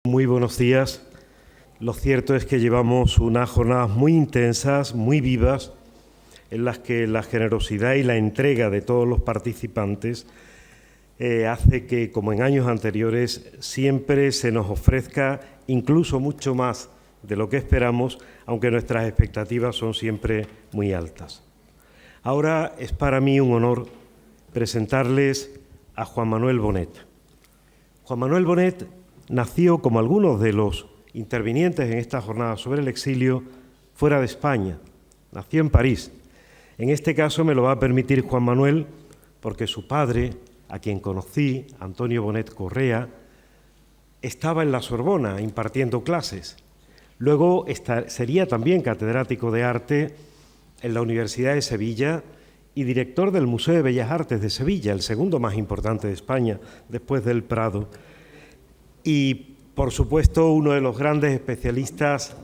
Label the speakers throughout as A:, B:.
A: Muy buenos días. Lo cierto es que llevamos unas jornadas muy intensas, muy vivas, en las que la generosidad y la entrega de todos los participantes hace que, como en años anteriores, siempre se nos ofrezca incluso mucho más de lo que esperamos, aunque nuestras expectativas son siempre muy altas. Ahora es para mí un honor presentarles a Juan Manuel Bonet. Juan Manuel Bonet nació, como algunos de los intervinientes en esta jornada sobre el exilio, fuera de España. Nació en París. En este caso me lo va a permitir Juan Manuel porque su padre, a quien conocí, Antonio Bonet Correa, estaba en la Sorbona impartiendo clases. Luego sería también catedrático de arte en la Universidad de Sevilla y director del Museo de Bellas Artes de Sevilla, el segundo más importante de España, después del Prado. Y, por supuesto, uno de los grandes especialistas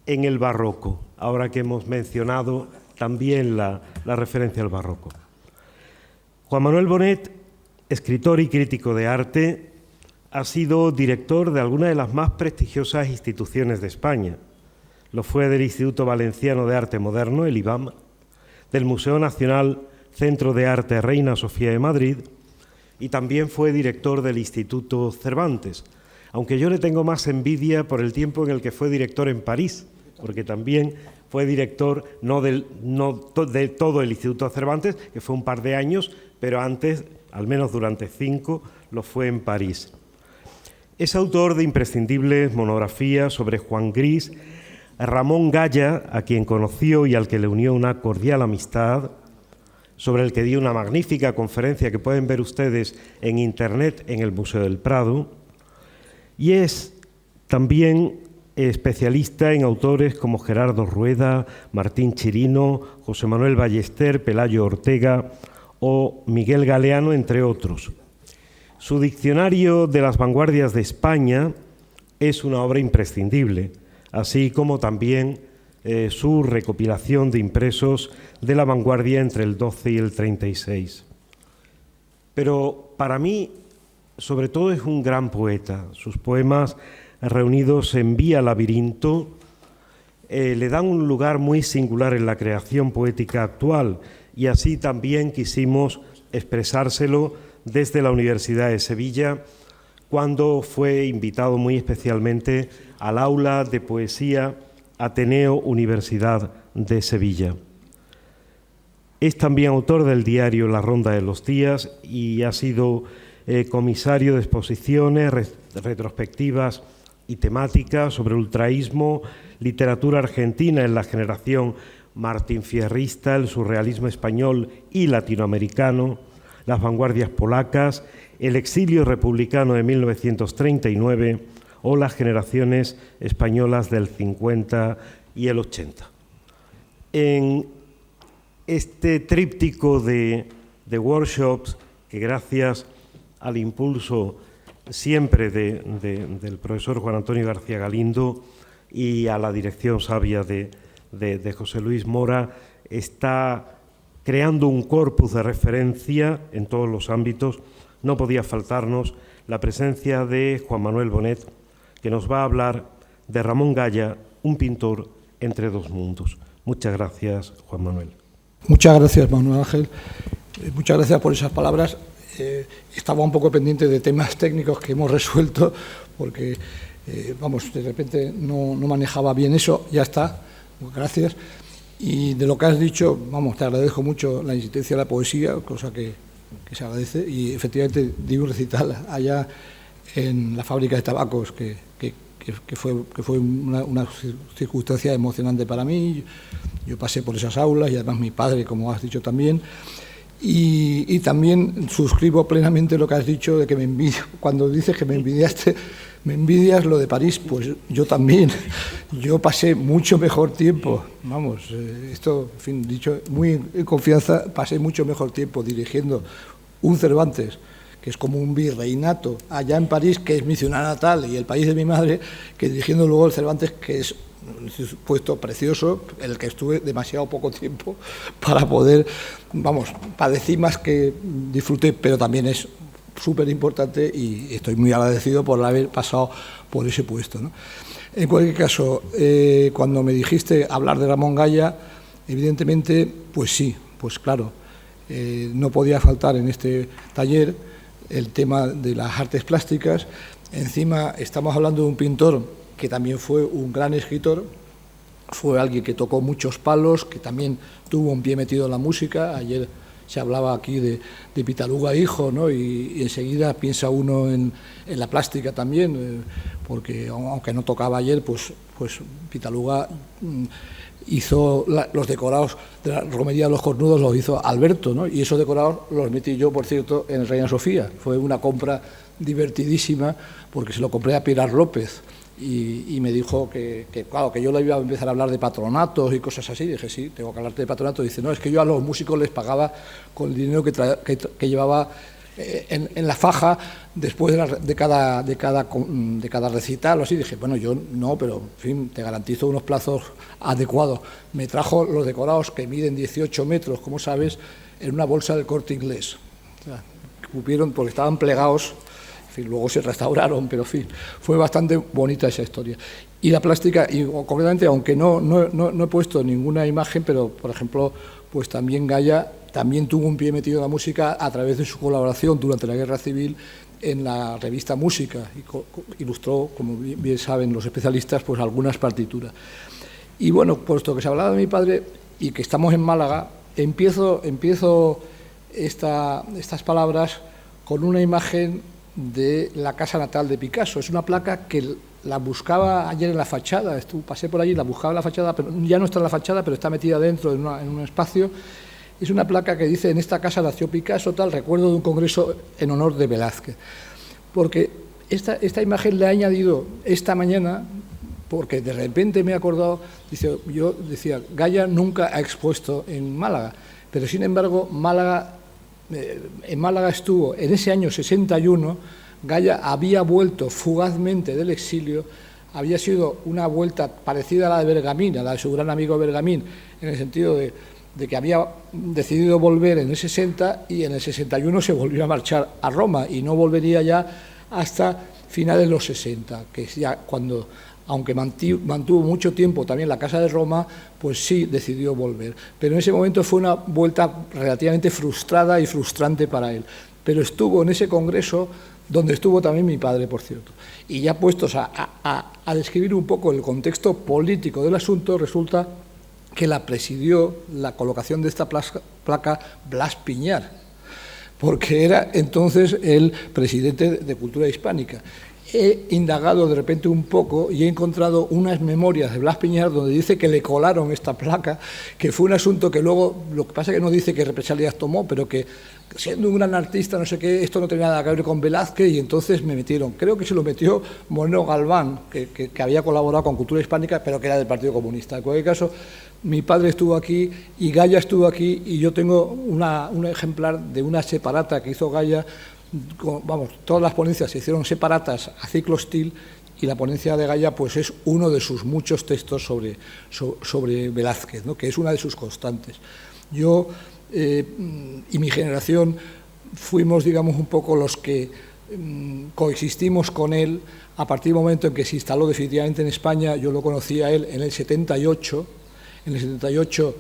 A: en el barroco, ahora que hemos mencionado también la referencia al barroco. Juan Manuel Bonet, escritor y crítico de arte, ha sido director de algunas de las más prestigiosas instituciones de España. Lo fue del Instituto Valenciano de Arte Moderno, el IVAM, del Museo Nacional Centro de Arte Reina Sofía de Madrid, y también fue director del Instituto Cervantes, aunque yo le tengo más envidia por el tiempo en el que fue director en París, porque también fue director no de todo el Instituto Cervantes, que fue un par de años, pero antes, al menos durante 5, lo fue en París. Es autor de imprescindibles monografías sobre Juan Gris, Ramón Gaya, a quien conoció y al que le unió una cordial amistad, sobre el que dio una magnífica conferencia que pueden ver ustedes en Internet en el Museo del Prado, y es también especialista en autores como Gerardo Rueda, Martín Chirino, José Manuel Ballester, Pelayo Ortega o Miguel Galeano, entre otros. Su Diccionario de las Vanguardias de España es una obra imprescindible, así como también su recopilación de impresos de la vanguardia entre el 12 y el 36. Pero para mí, sobre todo, es un gran poeta. Sus poemas reunidos en Vía Labirinto le dan un lugar muy singular en la creación poética actual, y así también quisimos expresárselo desde la Universidad de Sevilla, cuando fue invitado muy especialmente al aula de poesía Ateneo Universidad de Sevilla. Es también autor del diario La Ronda de los Días y ha sido comisario de exposiciones, retrospectivas y temáticas sobre ultraísmo, literatura argentina en la generación martinfierrista, el surrealismo español y latinoamericano, las vanguardias polacas, el exilio republicano de 1939 o las generaciones españolas del 50 y el 80. En este tríptico de workshops, que gracias al impulso siempre del profesor Juan Antonio García Galindo y a la dirección sabia de José Luis Mora, está creando un corpus de referencia en todos los ámbitos, no podía faltarnos la presencia de Juan Manuel Bonet, que nos va a hablar de Ramón Gaya, un pintor entre dos mundos. Muchas gracias, Juan Manuel.
B: Muchas gracias, Manuel Ángel. Muchas gracias por esas palabras. Estaba un poco pendiente de temas técnicos que hemos resuelto, porque, de repente no manejaba bien eso. Ya está. Gracias. Y de lo que has dicho, te agradezco mucho la insistencia de la poesía, cosa que se agradece. Y efectivamente di un recital allá en la fábrica de tabacos, que fue una circunstancia emocionante para mí. Yo pasé por esas aulas y además mi padre, como has dicho también. Y también suscribo plenamente lo que has dicho de que me envidio. Cuando dices que me envidias lo de París, pues yo también. Yo pasé mucho mejor tiempo. Esto, en fin, dicho muy en confianza, pasé mucho mejor tiempo dirigiendo un Cervantes, que es como un virreinato allá en París, que es mi ciudad natal y el país de mi madre, que dirigiendo luego el Cervantes, que es un puesto precioso, en el que estuve demasiado poco tiempo para poder, padecí más que disfruté, pero también es súper importante y estoy muy agradecido por haber pasado por ese puesto, ¿no? En cualquier caso, cuando me dijiste hablar de Ramón Gaya, evidentemente, pues sí, pues claro, no podía faltar en este taller el tema de las artes plásticas. Encima estamos hablando de un pintor que también fue un gran escritor, fue alguien que tocó muchos palos, que también tuvo un pie metido en la música. Ayer se hablaba aquí de Pitaluga hijo, ¿no? Y enseguida piensa uno en la plástica también, porque aunque no tocaba ayer, pues Pitaluga hizo los decorados de la Romería de los Cornudos, los hizo Alberto, ¿no? Y esos decorados los metí yo, por cierto, en Reina Sofía. Fue una compra divertidísima, porque se lo compré a Pilar López. Y me dijo que claro, que yo le iba a empezar a hablar de patronatos y cosas así. Dije, sí, tengo que hablarte de patronatos. Dice, no, es que yo a los músicos les pagaba con el dinero que llevaba en la faja después de cada recital o así. Dije, bueno, yo no, pero en fin, te garantizo unos plazos adecuados. Me trajo los decorados que miden 18 metros, como sabes, en una bolsa del Corte Inglés. O sea, cupieron porque estaban plegados. En fin, luego se restauraron, pero en fin, fue bastante bonita esa historia. Y la plástica, y concretamente, aunque no he puesto ninguna imagen, pero, por ejemplo, pues también Gaya también tuvo un pie metido en la música a través de su colaboración durante la Guerra Civil en la revista Música, y ilustró, como bien saben los especialistas, pues algunas partituras. Y bueno, puesto que se hablaba de mi padre y que estamos en Málaga, empiezo estas palabras con una imagen de la casa natal de Picasso. Es una placa que la buscaba ayer en la fachada, pasé por allí, la buscaba en la fachada, pero ya no está en la fachada, pero está metida dentro en un espacio. Es una placa que dice, en esta casa nació Picasso, tal, recuerdo de un congreso en honor de Velázquez. Porque esta imagen le he añadido esta mañana, porque de repente me he acordado, yo decía, Gaya nunca ha expuesto en Málaga, pero sin embargo, en Málaga estuvo, en ese año 61, Gaya había vuelto fugazmente del exilio, había sido una vuelta parecida a la de Bergamín, a la de su gran amigo Bergamín, en el sentido de que había decidido volver en el 60 y en el 61 se volvió a marchar a Roma y no volvería ya hasta finales de los 60, que es ya cuando, aunque mantuvo mucho tiempo también la Casa de Roma, pues sí decidió volver. Pero en ese momento fue una vuelta relativamente frustrada y frustrante para él. Pero estuvo en ese congreso, donde estuvo también mi padre, por cierto. Y ya puestos a describir un poco el contexto político del asunto, resulta que la presidió la colocación de esta placa Blas Piñar, porque era entonces el presidente de Cultura Hispánica. He indagado de repente un poco y he encontrado unas memorias de Blas Piñar donde dice que le colaron esta placa, que fue un asunto que luego, lo que pasa es que no dice qué represalias tomó, pero que siendo un gran artista, no sé qué, esto no tenía nada que ver con Velázquez y entonces me metieron. Creo que se lo metió Moreno Galván, que había colaborado con Cultura Hispánica, pero que era del Partido Comunista. En cualquier caso, mi padre estuvo aquí y Gaya estuvo aquí y yo tengo un ejemplar de una separata que hizo Gaya. Vamos, todas las ponencias se hicieron separatas a ciclostil y la ponencia de Gaya pues es uno de sus muchos textos sobre Velázquez, ¿no? Que es una de sus constantes. Yo y mi generación fuimos, digamos, un poco los que coexistimos con él a partir del momento en que se instaló definitivamente en España. Yo lo conocí a él en el 78. En el 78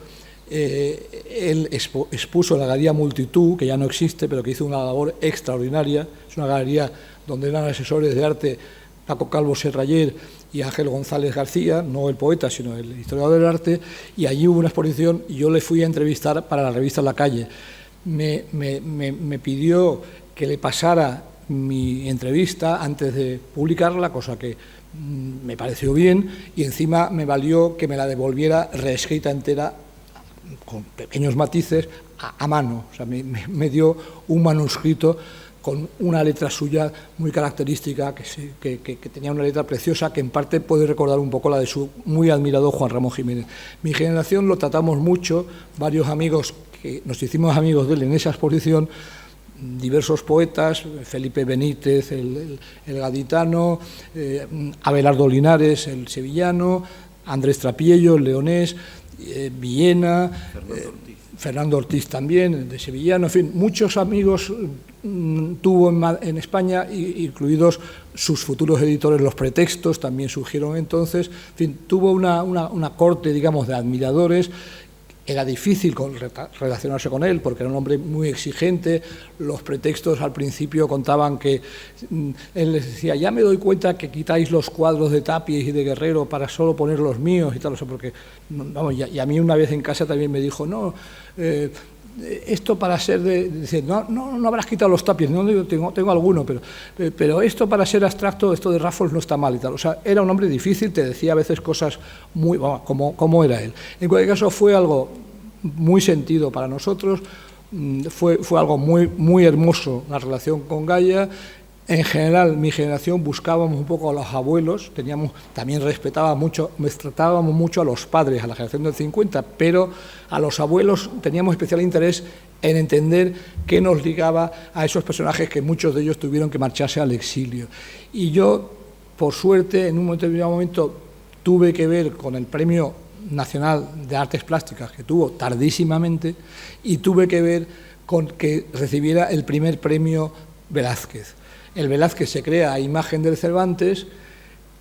B: él expuso en la Galería Multitud, que ya no existe, pero que hizo una labor extraordinaria. Es una galería donde eran asesores de arte Paco Calvo Serrayer y Ángel González García, no el poeta, sino el historiador del arte, y allí hubo una exposición y yo le fui a entrevistar para la revista La Calle. Me pidió que le pasara mi entrevista antes de publicarla, cosa que me pareció bien, y encima me valió que me la devolviera reescrita entera, con pequeños matices, a mano. O sea, me dio un manuscrito con una letra suya muy característica, que tenía una letra preciosa, que en parte puede recordar un poco la de su muy admirado Juan Ramón Jiménez. Mi generación lo tratamos mucho, varios amigos que nos hicimos amigos de él en esa exposición, diversos poetas, Felipe Benítez, el gaditano, Abelardo Linares, el sevillano, Andrés Trapiello, el leonés, Villena, Fernando Ortiz también, de sevillano, en fin, muchos amigos tuvo en España, incluidos sus futuros editores. Los Pretextos también surgieron entonces, en fin, tuvo una corte, digamos, de admiradores. Era difícil relacionarse con él porque era un hombre muy exigente. Los Pretextos al principio contaban que él les decía: ya me doy cuenta que quitáis los cuadros de Tapies y de Guerrero para solo poner los míos y tal, o sea, porque, vamos, y a mí una vez en casa también me dijo: no, esto para ser dice, no habrás quitado los Tapies, no, tengo alguno, pero esto para ser abstracto, esto de Raffles no está mal y tal. O sea, era un hombre difícil, te decía a veces cosas muy, vamos, como era él. En cualquier caso, fue algo muy sentido para nosotros, fue algo muy hermoso la relación con Gaia. En general, mi generación buscábamos un poco a los abuelos, también tratábamos mucho a los padres, a la generación del 50, pero a los abuelos teníamos especial interés en entender qué nos ligaba a esos personajes que muchos de ellos tuvieron que marcharse al exilio. Y yo, por suerte, en un determinado momento tuve que ver con el Premio Nacional de Artes Plásticas, que tuvo tardísimamente, y tuve que ver con que recibiera el primer premio Velázquez. El Velázquez se crea a imagen del Cervantes,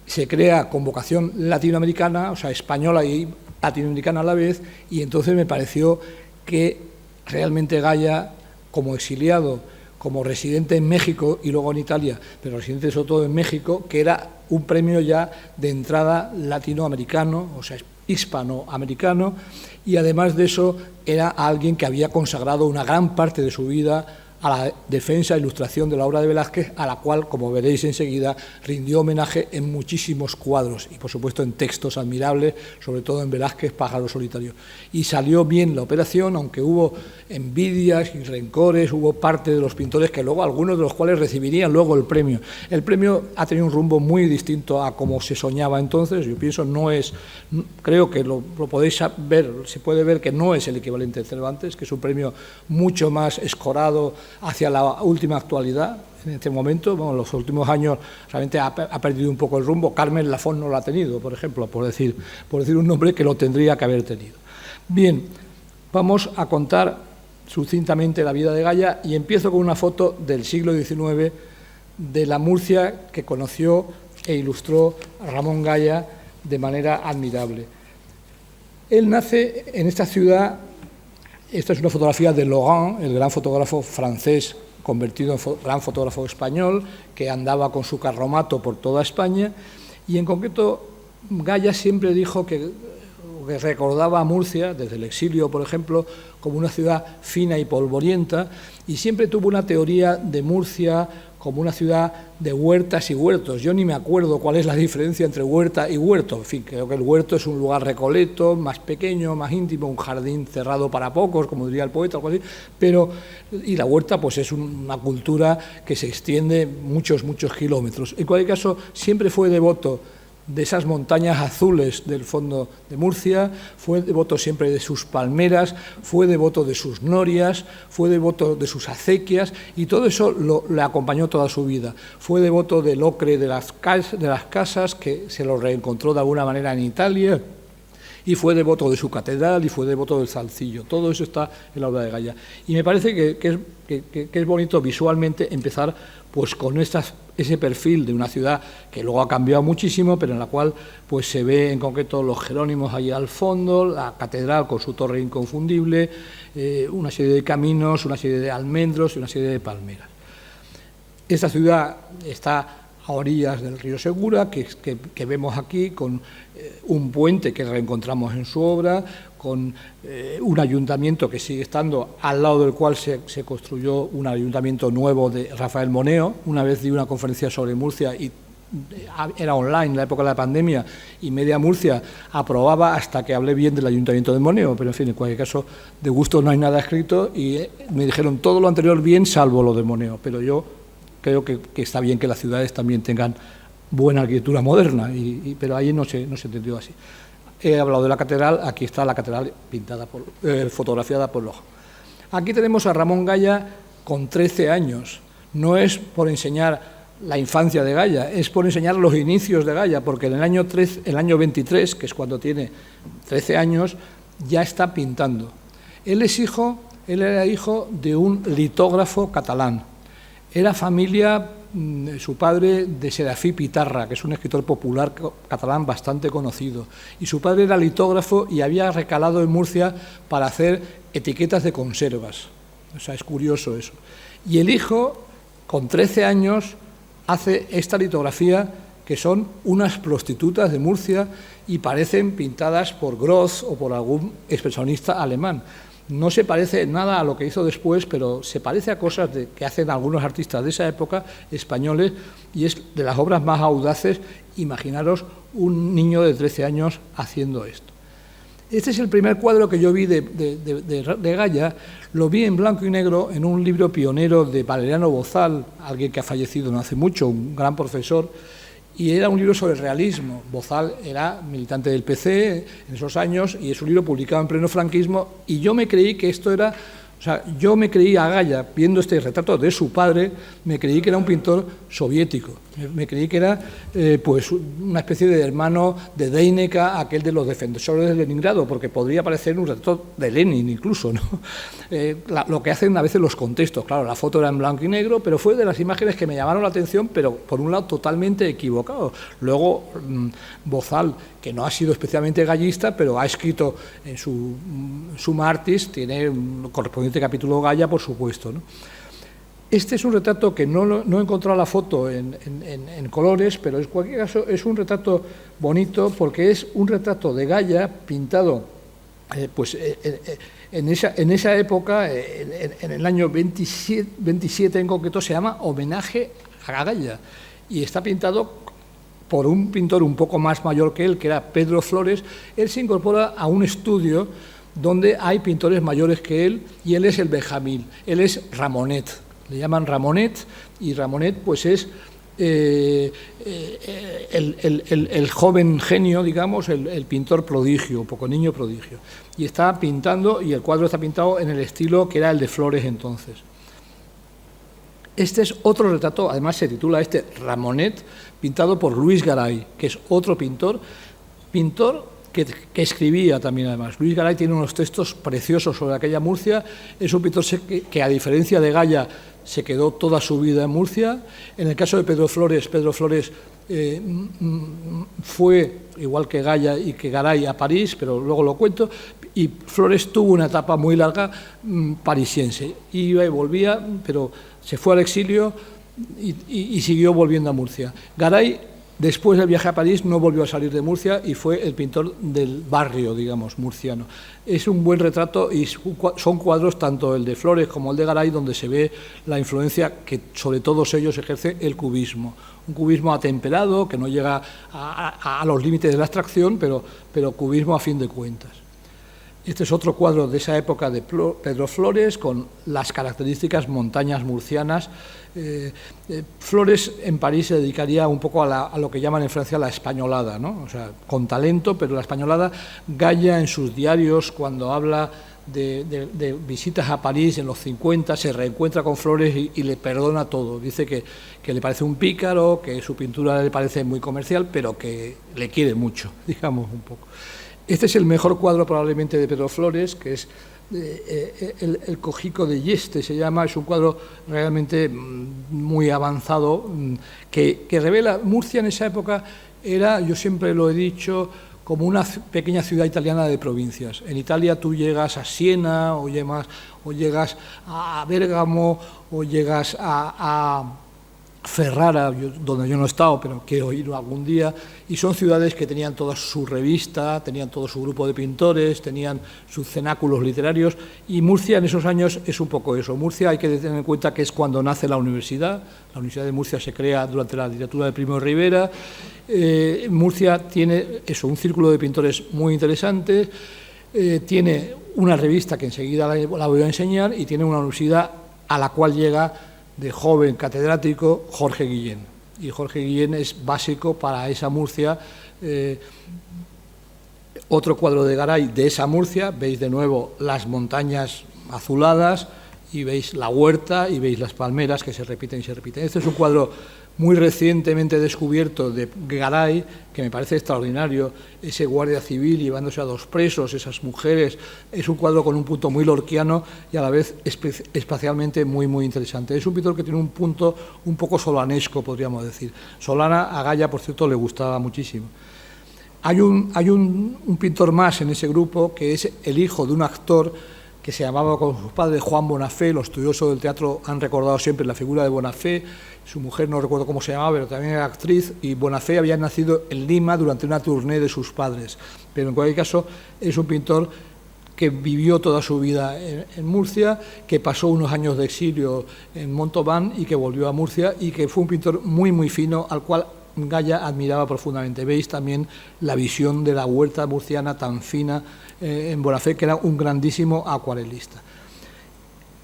B: se crea con vocación latinoamericana, o sea, española y latinoamericana a la vez, y entonces me pareció que realmente Gaia, como exiliado, como residente en México y luego en Italia, pero residente sobre todo en México, que era un premio ya de entrada latinoamericano, o sea, hispanoamericano, y además de eso era alguien que había consagrado una gran parte de su vida a la defensa e ilustración de la obra de Velázquez, a la cual, como veréis enseguida, rindió homenaje en muchísimos cuadros y, por supuesto, en textos admirables, sobre todo en Velázquez, Pájaro Solitario. Y salió bien la operación, aunque hubo envidias y rencores, hubo parte de los pintores que luego, algunos de los cuales recibirían luego el premio. El premio ha tenido un rumbo muy distinto a como se soñaba entonces. Yo pienso, creo que lo podéis ver, se puede ver que no es el equivalente de Cervantes, que es un premio mucho más escorado hacia la última actualidad. En este momento, bueno, en los últimos años realmente ha perdido un poco el rumbo. Carmen Lafont no lo ha tenido, por ejemplo, por decir un nombre que lo tendría que haber tenido. Bien, vamos a contar sucintamente la vida de Gaia y empiezo con una foto del siglo XIX de la Murcia que conoció e ilustró Ramón Gaia de manera admirable. Él nace en esta ciudad. Esta es una fotografía de Laurent, el gran fotógrafo francés convertido en gran fotógrafo español, que andaba con su carromato por toda España, y en concreto Gaia siempre dijo que recordaba a Murcia, desde el exilio, por ejemplo, como una ciudad fina y polvorienta, y siempre tuvo una teoría de Murcia como una ciudad de huertas y huertos. Yo ni me acuerdo cuál es la diferencia entre huerta y huerto. En fin, creo que el huerto es un lugar recoleto, más pequeño, más íntimo, un jardín cerrado para pocos, como diría el poeta, algo así. Y la huerta pues es una cultura que se extiende muchos kilómetros. En cualquier caso, siempre fue devoto de esas montañas azules del fondo de Murcia, fue devoto siempre de sus palmeras, fue devoto de sus norias, fue devoto de sus acequias, y todo eso le acompañó toda su vida. Fue devoto del ocre de las casas, que se lo reencontró de alguna manera en Italia, y fue devoto de su catedral, y fue devoto del Salcillo. Todo eso está en la obra de Gaia. Y me parece que es bonito visualmente empezar pues con ese perfil de una ciudad que luego ha cambiado muchísimo, pero en la cual pues se ve en concreto los Jerónimos ahí al fondo, la catedral con su torre inconfundible, una serie de caminos, una serie de almendros y una serie de palmeras. Esta ciudad está a orillas del río Segura, que vemos aquí, con un puente que reencontramos en su obra, con un ayuntamiento que sigue estando, al lado del cual se construyó un ayuntamiento nuevo de Rafael Moneo. Una vez di una conferencia sobre Murcia y era online en la época de la pandemia, y media Murcia aprobaba hasta que hablé bien del ayuntamiento de Moneo, pero en fin, en cualquier caso, de gusto no hay nada escrito, y me dijeron todo lo anterior bien, salvo lo de Moneo, pero yo creo que está bien que las ciudades también tengan buena arquitectura moderna, pero ahí no se entendió así. He hablado de la catedral, aquí está la catedral fotografiada por Loja. Aquí tenemos a Ramón Gaia con 13 años. No es por enseñar la infancia de Gaia, es por enseñar los inicios de Gaia, porque en el año 23, que es cuando tiene 13 años, ya está pintando. Él era hijo de un litógrafo catalán. Era familia, su padre, de Serafí Pitarra, que es un escritor popular catalán bastante conocido. Y su padre era litógrafo y había recalado en Murcia para hacer etiquetas de conservas. O sea, es curioso eso. Y el hijo, con 13 años, hace esta litografía, que son unas prostitutas de Murcia y parecen pintadas por Groth o por algún expresionista alemán. No se parece nada a lo que hizo después, pero se parece a cosas que hacen algunos artistas de esa época, españoles, y es de las obras más audaces. Imaginaros un niño de 13 años haciendo esto. Este es el primer cuadro que yo vi de Gaya. Lo vi en blanco y negro en un libro pionero de Valeriano Bozal, alguien que ha fallecido no hace mucho, un gran profesor, y era un libro sobre realismo. Bozal era militante del PC en esos años y es un libro publicado en pleno franquismo, y yo me creí que esto era... O sea, yo me creí a Gaya, viendo este retrato de su padre, me creí que era un pintor soviético. Me creí que era pues una especie de hermano de Deineka, aquel de los defensores de Leningrado, porque podría parecer un retrato de Lenin incluso, ¿no? Lo que hacen a veces los contextos. Claro, la foto era en blanco y negro, pero fue de las imágenes que me llamaron la atención, pero por un lado totalmente equivocado. Luego, Bozal, que no ha sido especialmente gallista, pero ha escrito en su Summa Artis, tiene un correspondiente capítulo Gaya, por supuesto, ¿no? Este es un retrato que no he encontrado la foto en colores, pero en cualquier caso es un retrato bonito porque es un retrato de Gaya pintado pues, en esa época, en el año 27 en concreto, se llama Homenaje a Gaya, y está pintado por un pintor un poco más mayor que él, que era Pedro Flores. Él se incorpora a un estudio donde hay pintores mayores que él, y él es el Benjamín, él es Ramonet, le llaman Ramonet, y Ramonet pues es el joven genio, digamos, el pintor prodigio, un poco niño prodigio, y está pintando, y el cuadro está pintado en el estilo que era el de Flores entonces. Este es otro retrato, además se titula Ramonet, pintado por Luis Garay, que es otro pintor que escribía también además. Luis Garay tiene unos textos preciosos sobre aquella Murcia. Es un pintor que a diferencia de Gaya se quedó toda su vida en Murcia. En el caso de Pedro Flores fue, igual que Gaya y que Garay, a París, pero luego lo cuento, y Flores tuvo una etapa muy larga parisiense. Iba y volvía, pero se fue al exilio y siguió volviendo a Murcia. Garay, después del viaje a París, no volvió a salir de Murcia y fue el pintor del barrio, digamos, murciano. Es un buen retrato y son cuadros, tanto el de Flores como el de Garay, donde se ve la influencia que sobre todos ellos ejerce el cubismo. Un cubismo atemperado, que no llega a los límites de la abstracción, pero cubismo a fin de cuentas. Este es otro cuadro de esa época de Pedro Flores, con las características montañas murcianas. Flores en París se dedicaría un poco a lo que llaman en Francia la españolada, ¿no? O sea, con talento, pero la españolada. Gaya, en sus diarios, cuando habla de visitas a París en los 50, se reencuentra con Flores y le perdona todo. Dice que le parece un pícaro, que su pintura le parece muy comercial, pero que le quiere mucho, digamos, un poco. Este es el mejor cuadro probablemente de Pedro Flores, que es el Cojico de Yeste, se llama. Es un cuadro realmente muy avanzado, que revela Murcia en esa época. Era, yo siempre lo he dicho, como una pequeña ciudad italiana de provincias. En Italia tú llegas a Siena, o llegas a Bérgamo, o llegas a Ferrara, donde yo no he estado, pero quiero ir algún día, y son ciudades que tenían toda su revista, tenían todo su grupo de pintores, tenían sus cenáculos literarios, y Murcia en esos años es un poco eso. Murcia, hay que tener en cuenta que es cuando nace la Universidad de Murcia se crea durante la dictadura de Primo de Rivera. Murcia tiene eso, un círculo de pintores muy interesante, tiene una revista que enseguida la voy a enseñar, y tiene una universidad a la cual llega de joven catedrático Jorge Guillén, y Jorge Guillén es básico para esa Murcia. Otro cuadro de Garay de esa Murcia, veis de nuevo las montañas azuladas y veis la huerta y veis las palmeras que se repiten y se repiten. Este es un cuadro muy recientemente descubierto de Garay, que me parece extraordinario, ese guardia civil llevándose a 2 presos, esas mujeres, es un cuadro con un punto muy lorquiano y a la vez espacialmente muy, muy interesante. Es un pintor que tiene un punto un poco solanesco, podríamos decir. Solana, a Goya, por cierto, le gustaba muchísimo. Hay un pintor más en ese grupo, que es el hijo de un actor que se llamaba con sus padres Juan Bonafé. Los estudiosos del teatro han recordado siempre la figura de Bonafé. Su mujer no recuerdo cómo se llamaba, pero también era actriz, y Bonafé había nacido en Lima durante una tournée de sus padres. Pero en cualquier caso es un pintor que vivió toda su vida en Murcia, que pasó unos años de exilio en Montauban y que volvió a Murcia, y que fue un pintor muy, muy fino, al cual Goya admiraba profundamente. Veis también la visión de la huerta murciana tan fina en Bonafé, que era un grandísimo acuarelista.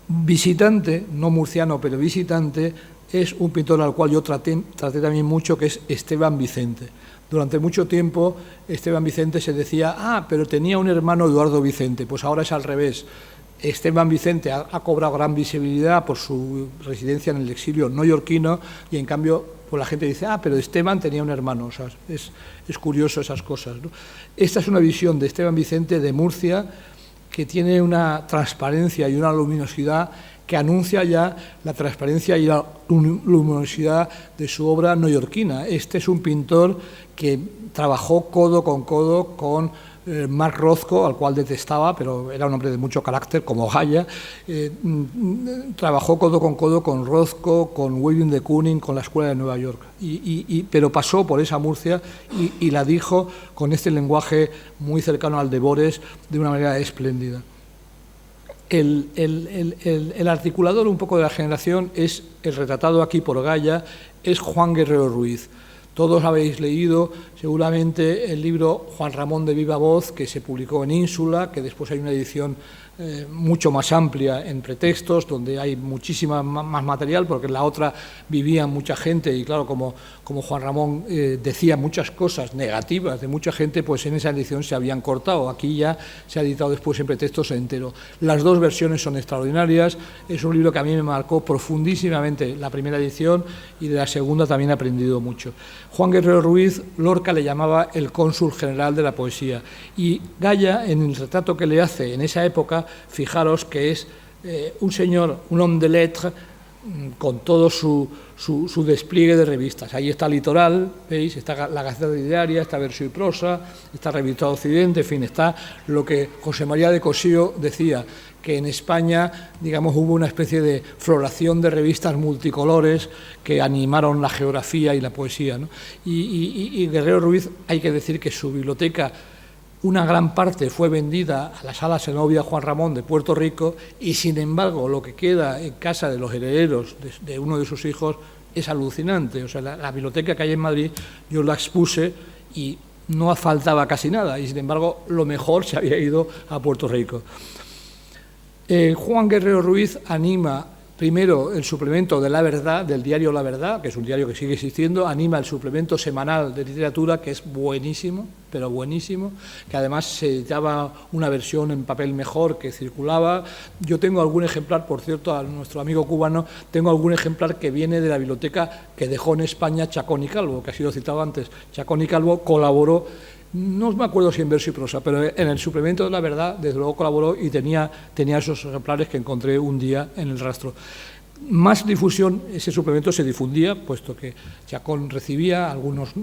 B: Visitante, no murciano, pero visitante, es un pintor al cual yo traté también mucho, que es Esteban Vicente. Durante mucho tiempo Esteban Vicente se decía, pero tenía un hermano, Eduardo Vicente. Pues ahora es al revés. Esteban Vicente ha cobrado gran visibilidad por su residencia en el exilio neoyorquino, y en cambio pues la gente dice, pero Esteban tenía un hermano. O sea, es curioso esas cosas, ¿no? Esta es una visión de Esteban Vicente de Murcia que tiene una transparencia y una luminosidad que anuncia ya la transparencia y la luminosidad de su obra neoyorquina. Este es un pintor que trabajó codo con Mark Rothko, al cual detestaba, pero era un hombre de mucho carácter, como Goya. Trabajó codo con Rothko, con William de Kooning, con la Escuela de Nueva York, pero pasó por esa Murcia y la dijo con este lenguaje muy cercano al de Borges de una manera espléndida. El articulador un poco de la generación es el retratado aquí por Goya, es Juan Guerrero Ruiz. Todos habéis leído seguramente el libro Juan Ramón de viva voz, que se publicó en Ínsula, que después hay una edición mucho más amplia en pretextos, donde hay muchísima más material, porque en la otra vivía mucha gente y claro, como Juan Ramón decía muchas cosas negativas de mucha gente, pues en esa edición se habían cortado. Aquí ya se ha editado después en pretextos entero. Las 2 versiones son extraordinarias. Es un libro que a mí me marcó profundísimamente la primera edición, y de la segunda también he aprendido mucho. Juan Guerrero Ruiz, Lorca le llamaba el cónsul general de la poesía, y Goya, en el retrato que le hace en esa época, fijaros que es un señor, un homme de lettres, con todo su despliegue de revistas. Ahí está Litoral, ¿veis? Está la Gaceta Diaria, está Verso y Prosa, está Revista Occidente, en fin, está lo que José María de Cossío decía, que en España, digamos, hubo una especie de floración de revistas multicolores que animaron la geografía y la poesía, ¿no? Y Guerrero Ruiz, hay que decir que su biblioteca, una gran parte fue vendida a la Sala Zenobia Juan Ramón de Puerto Rico, y sin embargo lo que queda en casa de los herederos de uno de sus hijos es alucinante. O sea, la biblioteca que hay en Madrid yo la expuse y no faltaba casi nada, y sin embargo lo mejor se había ido a Puerto Rico. Juan Guerrero Ruiz anima primero el suplemento de La Verdad, del diario La Verdad, que es un diario que sigue existiendo, anima el suplemento semanal de literatura, que es buenísimo, pero buenísimo, que además se editaba una versión en papel mejor que circulaba. Yo tengo algún ejemplar, por cierto, a nuestro amigo cubano, tengo algún ejemplar que viene de la biblioteca que dejó en España Chacón y Calvo, que ha sido citado antes. Chacón y Calvo colaboró, no me acuerdo si en Verso y Prosa, pero en el suplemento de La Verdad, desde luego colaboró, y tenía esos ejemplares que encontré un día en el rastro. Más difusión, ese suplemento se difundía, puesto que Chacón recibió algunos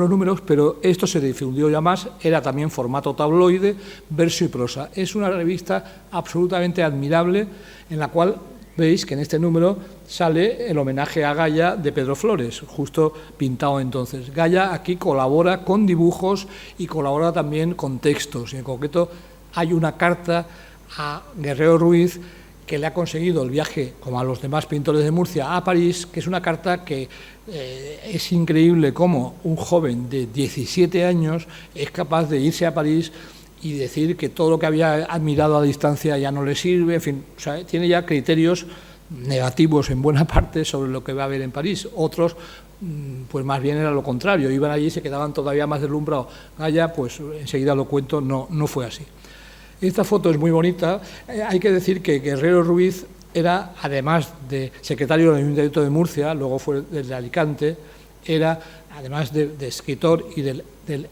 B: números, pero esto se difundió ya más, era también formato tabloide, Verso y Prosa. Es una revista absolutamente admirable, en la cual veis que en este número sale el homenaje a Goya de Pedro Flores, justo pintado entonces. Goya aquí colabora con dibujos y colabora también con textos. Y en concreto hay una carta a Guerrero Ruiz que le ha conseguido el viaje, como a los demás pintores de Murcia, a París, que es una carta que es increíble cómo un joven de 17 años es capaz de irse a París y decir que todo lo que había admirado a distancia ya no le sirve, en fin, o sea, tiene ya criterios negativos en buena parte sobre lo que va a haber en París. Otros, pues más bien era lo contrario, iban allí y se quedaban todavía más deslumbrados. Goya, pues enseguida lo cuento, no fue así. Esta foto es muy bonita. Hay que decir que Guerrero Ruiz era, además de secretario del Ayuntamiento de Murcia, luego fue de Alicante, era, además de escritor y del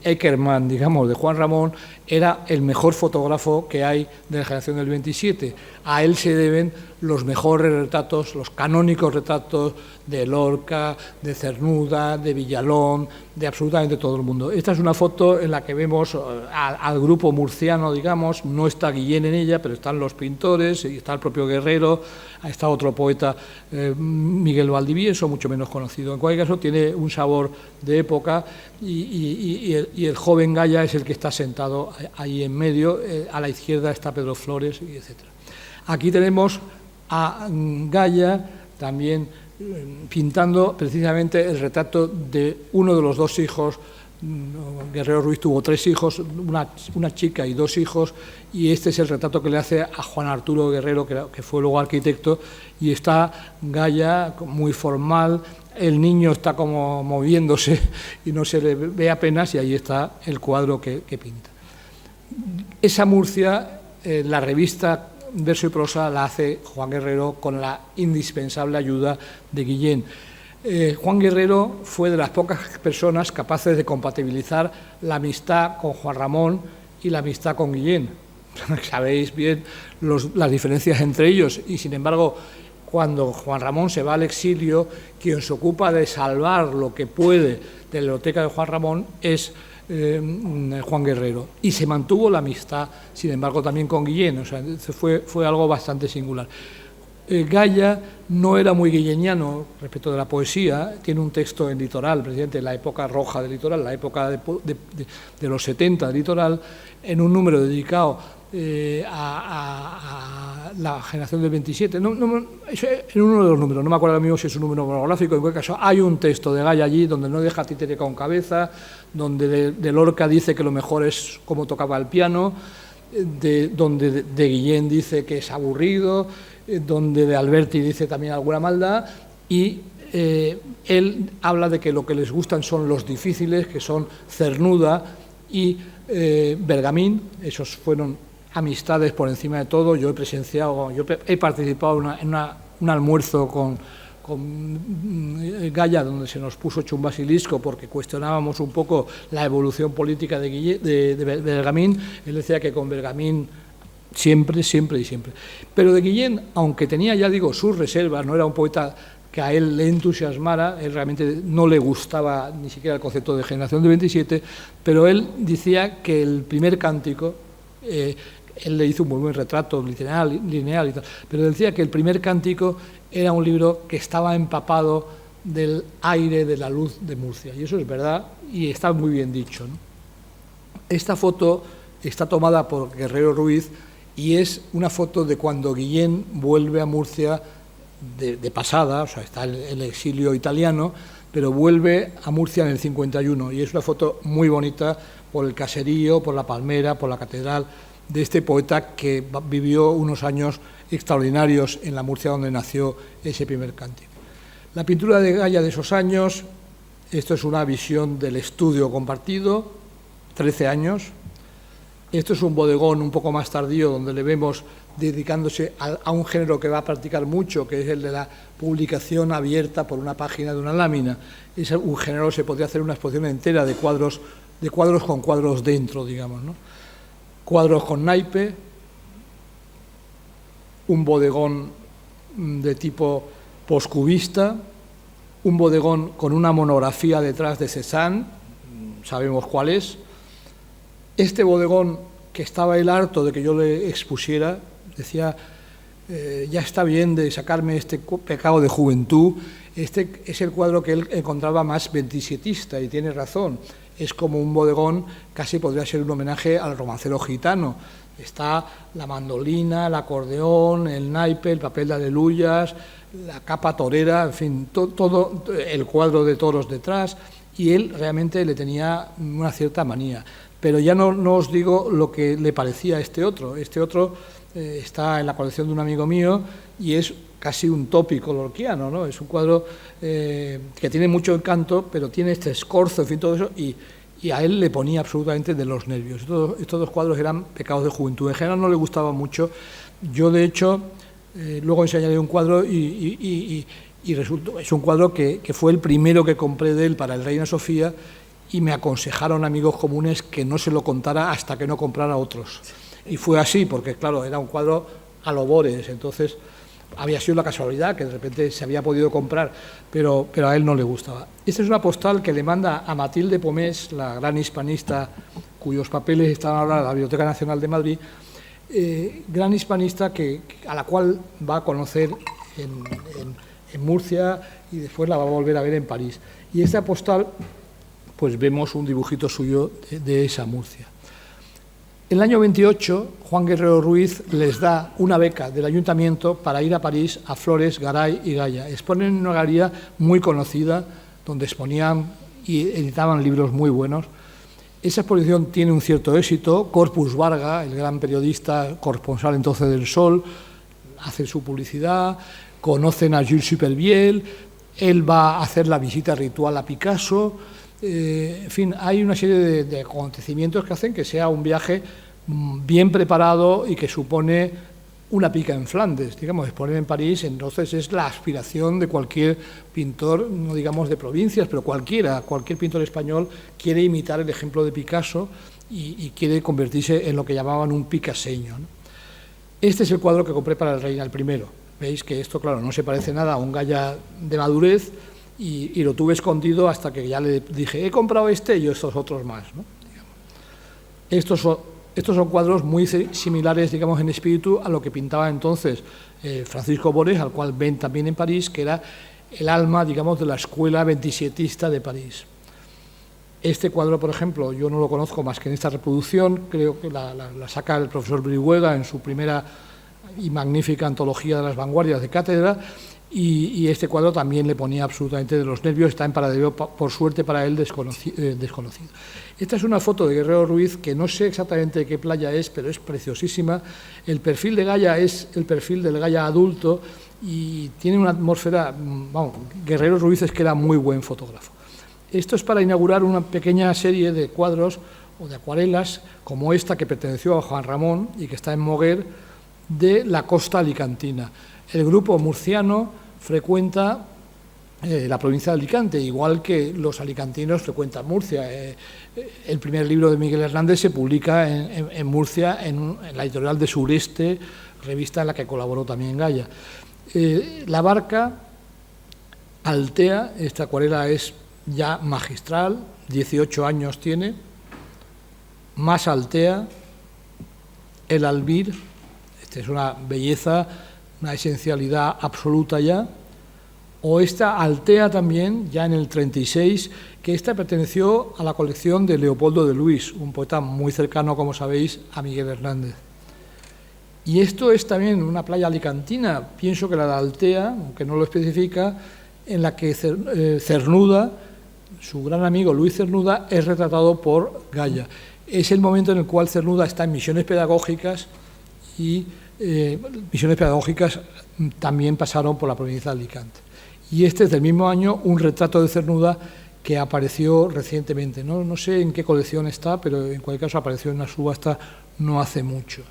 B: Eckermann, digamos, de Juan Ramón, era el mejor fotógrafo que hay de la generación del 27. A él se deben los mejores retratos, los canónicos retratos de Lorca, de Cernuda, de Villalón, de absolutamente todo el mundo. Esta es una foto en la que vemos al grupo murciano, digamos, no está Guillén en ella, pero están los pintores, y está el propio Guerrero, está otro poeta, Miguel Valdivieso, mucho menos conocido. En cualquier caso, tiene un sabor de época y el joven Gaya es el que está sentado ahí en medio, a la izquierda está Pedro Flores, y etcétera. Aquí tenemos a Gaya también pintando precisamente el retrato de uno de los dos hijos. Guerrero Ruiz tuvo 3 hijos, una chica y 2 hijos, y este es el retrato que le hace a Juan Arturo Guerrero, que fue luego arquitecto, y está Gaya muy formal, el niño está como moviéndose y no se le ve apenas, y ahí está el cuadro que pinta. Esa Murcia, la revista Verso y Prosa la hace Juan Guerrero con la indispensable ayuda de Guillén. Juan Guerrero fue de las pocas personas capaces de compatibilizar la amistad con Juan Ramón y la amistad con Guillén. Sabéis bien las diferencias entre ellos, y sin embargo, cuando Juan Ramón se va al exilio, quien se ocupa de salvar lo que puede de la biblioteca de Juan Ramón es Juan Guerrero, y se mantuvo la amistad, sin embargo, también con Guillén. O sea, fue algo bastante singular. Gaya no era muy guilleniano respecto de la poesía, tiene un texto en Litoral, precisamente en la época roja del Litoral, la época de los 70 del Litoral, en un número dedicado a la generación del 27, en uno de los números, no me acuerdo mismo si es un número monográfico, en cualquier caso hay un texto de Gaya allí donde no deja títere con cabeza, donde de Lorca dice que lo mejor es cómo tocaba el piano, donde de Guillén dice que es aburrido, donde de Alberti dice también alguna maldad, y él habla de que lo que les gustan son los difíciles, que son Cernuda y Bergamín. Esos fueron amistades por encima de todo. Yo he participado en un almuerzo con Gaya, donde se nos puso hecho un basilisco porque cuestionábamos un poco la evolución política de Bergamín. Él decía que con Bergamín siempre. Pero de Guillén, aunque tenía, ya digo, sus reservas, no era un poeta que a él le entusiasmara, él realmente no le gustaba ni siquiera el concepto de generación de 27, pero él decía que el primer cántico, él le hizo un muy buen retrato lineal y tal, pero decía que el primer cántico era un libro que estaba empapado del aire de la luz de Murcia, y eso es verdad, y está muy bien dicho, ¿no? Esta foto está tomada por Guerrero Ruiz y es una foto de cuando Guillén vuelve a Murcia de pasada, o sea, está en el exilio italiano, pero vuelve a Murcia en el 51, y es una foto muy bonita por el caserío, por la palmera, por la catedral, de este poeta que vivió unos años extraordinarios en la Murcia donde nació ese primer cántico. La pintura de Gaya de esos años, esto es una visión del estudio compartido, 13 años. Esto es un bodegón un poco más tardío, donde le vemos dedicándose a un género que va a practicar mucho, que es el de la publicación abierta por una página de una lámina. Es un género, se podría hacer una exposición entera de cuadros con cuadros dentro, digamos, ¿no? Cuadros con naipe, un bodegón de tipo poscubista, un bodegón con una monografía detrás de Cézanne, sabemos cuál es. Este bodegón, que estaba él harto de que yo le expusiera, decía, ya está bien de sacarme este pecado de juventud. Este es el cuadro que él encontraba más veintisietista, y tiene razón. Es como un bodegón, casi podría ser un homenaje al romancero gitano. Está la mandolina, el acordeón, el naipe, el papel de aleluyas, la capa torera, en fin, todo el cuadro de toros detrás, y él realmente le tenía una cierta manía. Pero ya no os digo lo que le parecía a este otro. Este otro está en la colección de un amigo mío y es casi un tópico lorquiano, ¿no? Es un cuadro que tiene mucho encanto, pero tiene este escorzo, en fin, todo eso, y a él le ponía absolutamente de los nervios. Estos dos cuadros eran pecados de juventud. En general no le gustaba mucho. Yo, de hecho, luego enseñaré un cuadro y resultó, es un cuadro que fue el primero que compré de él para el Reina Sofía, y me aconsejaron amigos comunes que no se lo contara hasta que no comprara otros. Y fue así, porque claro, era un cuadro a lo Bores, entonces había sido la casualidad que de repente se había podido comprar, pero a él no le gustaba. Esta es una postal que le manda a Matilde Pomés, la gran hispanista, cuyos papeles están ahora en la Biblioteca Nacional de Madrid, gran hispanista a la cual va a conocer en Murcia y después la va a volver a ver en París. Y esta postal, pues vemos un dibujito suyo de esa Murcia. En el año 28, Juan Guerrero Ruiz les da una beca del ayuntamiento para ir a París a Flores, Garay y Goya. Exponen en una galería muy conocida, donde exponían y editaban libros muy buenos. Esa exposición tiene un cierto éxito. Corpus Varga, el gran periodista corresponsal entonces del Sol, hace su publicidad, conocen a Jules Supervielle, él va a hacer la visita ritual a Picasso. En fin, hay una serie de acontecimientos que hacen que sea un viaje bien preparado y que supone una pica en Flandes. Digamos, exponer en París, entonces es la aspiración de cualquier pintor, no digamos de provincias, pero cualquier pintor español quiere imitar el ejemplo de Picasso y quiere convertirse en lo que llamaban un picasseño, ¿no? Este es el cuadro que compré para el Reina, el primero. Veis que esto, claro, no se parece nada a un Goya de madurez, y lo tuve escondido hasta que ya le dije, he comprado este y estos otros más, ¿no? Estos son cuadros muy similares, digamos, en espíritu a lo que pintaba entonces Francisco Bores, al cual ven también en París, que era el alma, digamos, de la escuela 27ista de París. Este cuadro, por ejemplo, yo no lo conozco más que en esta reproducción, creo que la saca el profesor Brihuega en su primera y magnífica antología de las vanguardias de cátedra, y este cuadro también le ponía absolutamente de los nervios, está en paradero, por suerte para él, desconocido. Esta es una foto de Guerrero Ruiz, que no sé exactamente de qué playa es, pero es preciosísima. El perfil de Goya es el perfil del Goya adulto y tiene una atmósfera, vamos, Guerrero Ruiz es que era muy buen fotógrafo. Esto es para inaugurar una pequeña serie de cuadros o de acuarelas, como esta que perteneció a Juan Ramón y que está en Moguer, de la costa alicantina. El grupo murciano frecuenta la provincia de Alicante, igual que los alicantinos frecuentan Murcia. El primer libro de Miguel Hernández se publica en Murcia, en la editorial de Sureste, revista en la que colaboró también Goya. La barca Altea, esta acuarela es ya magistral, 18 años tiene, más Altea, el albir, esta es una belleza, una esencialidad absoluta ya, o esta Altea también, ya en el 36, que esta perteneció a la colección de Leopoldo de Luis, un poeta muy cercano, como sabéis, a Miguel Hernández. Y esto es también una playa alicantina, pienso que la de Altea, aunque no lo especifica, en la que Cernuda, su gran amigo Luis Cernuda, es retratado por Goya. Es el momento en el cual Cernuda está en misiones pedagógicas y misiones pedagógicas también pasaron por la provincia de Alicante. Y este es del mismo año, un retrato de Cernuda que apareció recientemente. No sé en qué colección está, pero en cualquier caso apareció en una subasta no hace mucho.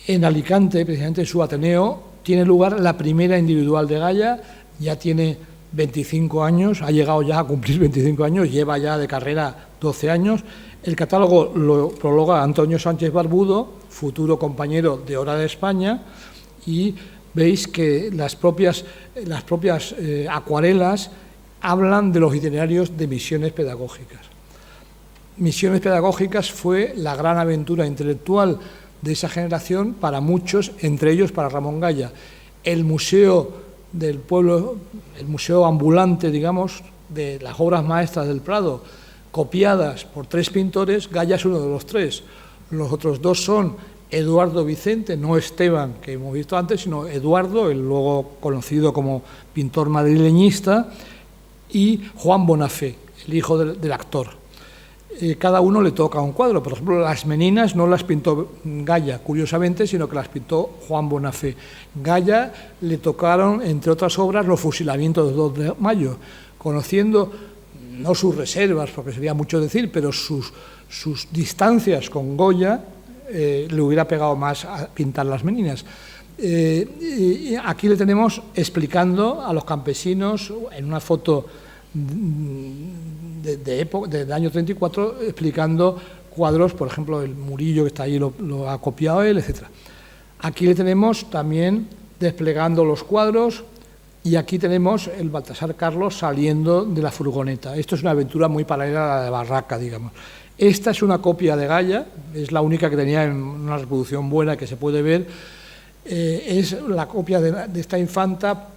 B: En Alicante, precisamente en su Ateneo, tiene lugar la primera individual de Goya, ya tiene 25 años, ha llegado ya a cumplir 25 años, lleva ya de carrera 12 años. El catálogo lo prologa Antonio Sánchez Barbudo, futuro compañero de Hora de España, y veis que las propias acuarelas hablan de los itinerarios de misiones pedagógicas. Misiones pedagógicas fue la gran aventura intelectual de esa generación para muchos, entre ellos para Ramón Goya. El museo del pueblo, el museo ambulante, digamos, de las obras maestras del Prado, copiadas por 3 pintores, Goya es uno de los 3. Los otros 2 son Eduardo Vicente, no Esteban, que hemos visto antes, sino Eduardo, el luego conocido como pintor madrileñista, y Juan Bonafé, el hijo del actor. Cada uno le toca un cuadro. Por ejemplo, las Meninas no las pintó Goya, curiosamente, sino que las pintó Juan Bonafé. Goya le tocaron, entre otras obras, los fusilamientos del 2 de mayo, conociendo no sus reservas, porque sería mucho decir, pero sus distancias con Goya, le hubiera pegado más a pintar las Meninas. Y aquí le tenemos explicando a los campesinos, en una foto del año 34, explicando cuadros, por ejemplo, el Murillo que está ahí lo ha copiado él, etc. Aquí le tenemos también desplegando los cuadros, y aquí tenemos el Baltasar Carlos saliendo de la furgoneta. Esto es una aventura muy paralela a la de Barraca, digamos. Esta es una copia de Gaya, es la única que tenía en una reproducción buena que se puede ver. Es la copia de esta infanta